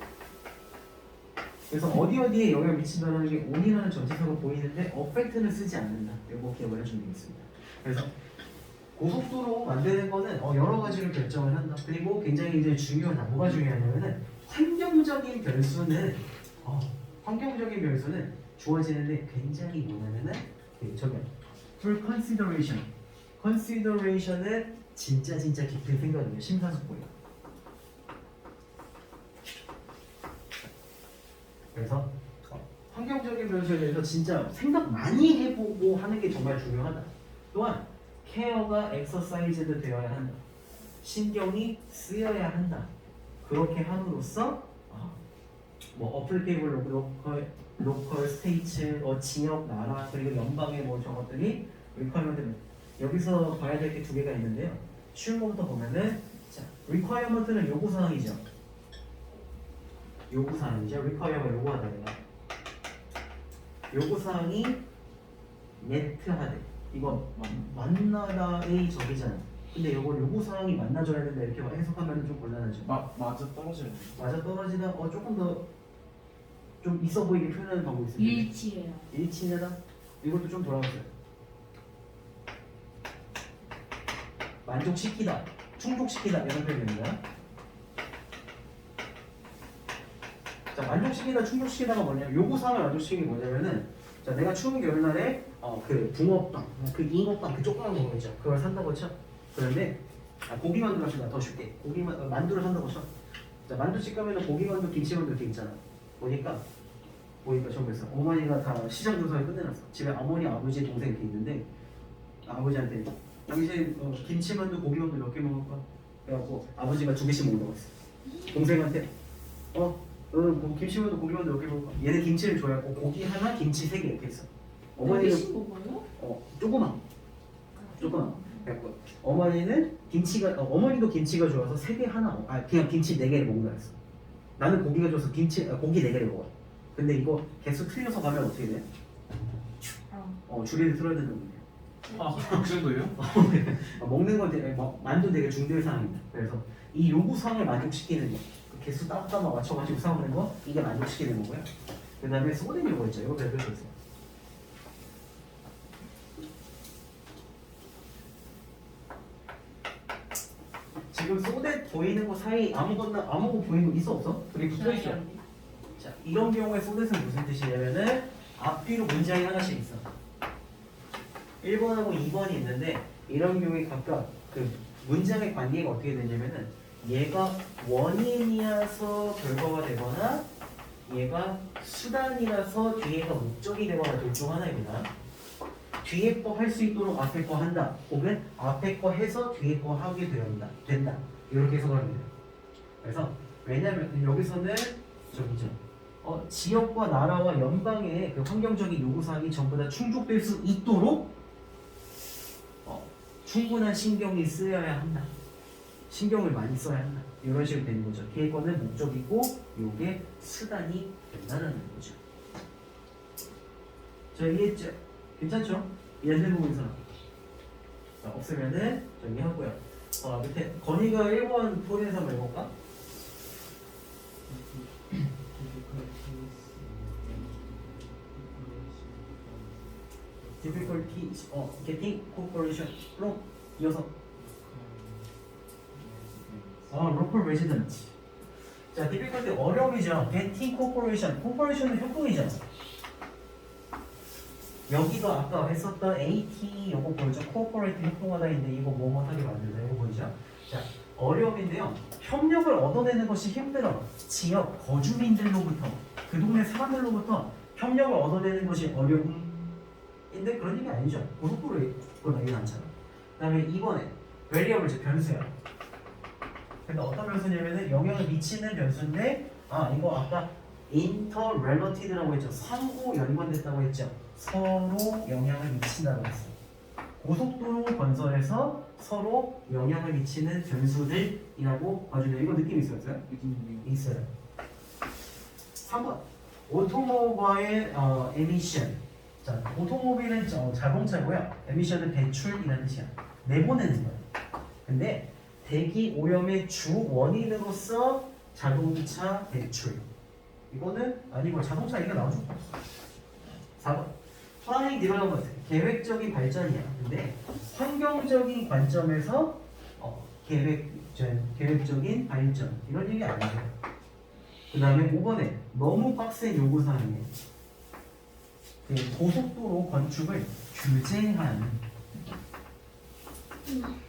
그래서 어디에 영향을 미친다는 게 on이라는 전체적으로 보이는데 affect는 쓰지 않는다. 이거 기억을 해주면 되겠습니다. 그래서 고속도로 만드는 거는 여러 가지로 결정을 한다. 그리고 굉장히 이제 중요하다. 뭐가 중요하냐면은 환경적인 변수는 주어지는데 굉장히 뭐냐면은 full consideration은 진짜 깊은 생각이에요. 심사숙고예요. 그래서 환경적인 변수에 대해서 진짜 생각 많이 해보고 하는 게 정말 중요하다. 또한 케어가 엑서사이즈도 되어야 한다. 신경이 쓰여야 한다. 그렇게 함으로써 어플리케이블 로컬 스테이츠, 지역, 나라 그리고 연방의 저것들이 리ኳ이어먼트 여기서 봐야 될 게 두 개가 있는데요. 쉬운 거부터 보면은 자, 리ኳ이어먼트는 요구사항이죠. 리ኳ이어가 요구하다 내가. 요구사항이 메트하되 이거 만나다의 적이잖아. 근데 이걸 요구사항이 만나줘야 된다 이렇게 해석하면 좀 곤란하죠. 맞아 떨어져야 돼. 맞아 떨어지다 조금 더 좀 있어 보이게 표현하는 방법이 있습니다. 일치해요. 일치하다 이것도 좀 돌아보세요. 만족시키다, 충족시키다 이런 표현입니다. 자, 만족시키다, 충족시키다가 뭐냐면 요구사항을 만족시키는 게 뭐냐면은 자, 내가 추운 겨울날에 그 붕어빵, 그 잉어빵, 그 조그만 거 있죠. 그걸 산다고 쳐. 그런데 고기만두 갑시다. 더 쉽게 만두를 산다고 쳐. 자, 만두집 가면은 고기만두, 김치만두 이렇게 있잖아. 보니까 정부에서 어머니가 다 시장 조사를 끝내놨어. 집에 어머니, 아버지, 동생 이렇게 있는데 아버지한테 당신 김치만두, 고기만두 몇 개 먹을까? 그래갖고 아버지가 2개씩 먹는다고 했어. 동생한테 뭐 김치만두, 고기만두 몇 개 먹을까? 얘는 김치를 좋아했고 고기 하나, 김치 3개 이렇게 했어. 어머니는 먹어요? 조그만. 그래갖고 어머니는 어머니도 김치가 좋아서 3개 하나 그냥 김치 4개를 먹는다 했어. 나는 고기가 좋아서 고기 4개를 먹어. 근데 이거 개수 틀려서 가면 어떻게 돼? 줄이를 틀어야 된다고 해요. 그 정도예요? 먹는 건 되게 만두 되게 중대의 사항입니다. 그래서 이 요구 사항을 만족시키는 거, 그 개수 딱딱 맞춰가지고 싸우는 거 이게 만족시키는 거고요. 그 다음에 소된 요거 있죠. 이거 배울 수 있어요. 지금 소대 보이는 거 사이 아무거 보이는 거 있어 없어? 그게 붙어 있어. 자, 이런 경우에 소댓은 무슨 뜻이냐면은 앞뒤로 문장이 하나씩 있어. 1번하고 2번이 있는데 이런 경우에 각각 그 문장의 관계가 어떻게 되냐면은 얘가 원인이라서 결과가 되거나 얘가 수단이라서 뒤에가 목적이 되거나 둘 중 하나입니다. 뒤에 거 할 수 있도록 앞에 거 한다. 혹은 앞에 거 해서 뒤에 거 하게 된다. 이렇게 해석을 합니다. 그래서 왜냐면 여기서는 저기죠. 지역과 나라와 연방의 그 환경적인 요구사항이 전부 다 충족될 수 있도록 충분한 신경이 쓰여야 한다. 신경을 많이 써야 한다. 이런 식으로 되는 거죠. 계획권은 목적이고 요게 수단이 된다는 거죠. 자, 이해했죠? 괜찮죠? 이해된 부분 있어. 자, 없으면은 정리하고요. 밑에 건이가 1번 포인에서 한번 해볼까? difficulties getting cooperation from 이어서 local residents. 자, difficulty 어려움이죠. getting cooperation은 협동이죠. 여기도 아까 했었던 AT 요거 보이죠? cooperate 협동하다인데 이거 뭐뭐하게 만들다 이거 보이죠? 자, 어려움인데요. 협력을 얻어내는 것이 힘들어. 지역 거주민들로부터 그 동네 사람들로부터 협력을 얻어내는 것이 어려움. 근데 그런 얘기 아니죠. 고속도로에 그건 얘기 않잖아. 그 다음에 2번에 variable 즉 변수야. 근데 어떤 변수냐면은 영향을 미치는 변수인데 이거 아까 interrelated라고 했죠. 상호 연관됐다고 했죠. 서로 영향을 미친다고 했어. 고속도로 건설에서 서로 영향을 미치는 변수들이라고 봐주면 이거 느낌 있었어요? 있어요. 3번 오토모바일 에미션. 자, 오토모빌은 자동차고요. 에미션은 배출이라는 뜻이야. 내보내는 거야. 근데 대기 오염의 주 원인으로서 자동차 배출. 이거는 아니고 자동차 얘기가 나올 수가 없어. 4번 플래닝 디벨롭먼트 계획적인 발전이야. 근데 환경적인 관점에서 계획적인 발전 이런 얘기 아니죠. 그 다음에 5번에 너무 빡센 요구사항이에요. 고속도로 건축을 규제하는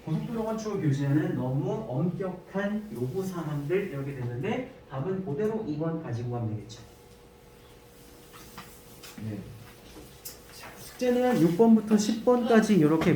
고속도로 건축을 규제하는 너무 엄격한 요구사항들 이렇게 되는데 답은 그대로 2번 가지고 가면 되겠죠. 네. 숙제는 6번부터 10번까지 이렇게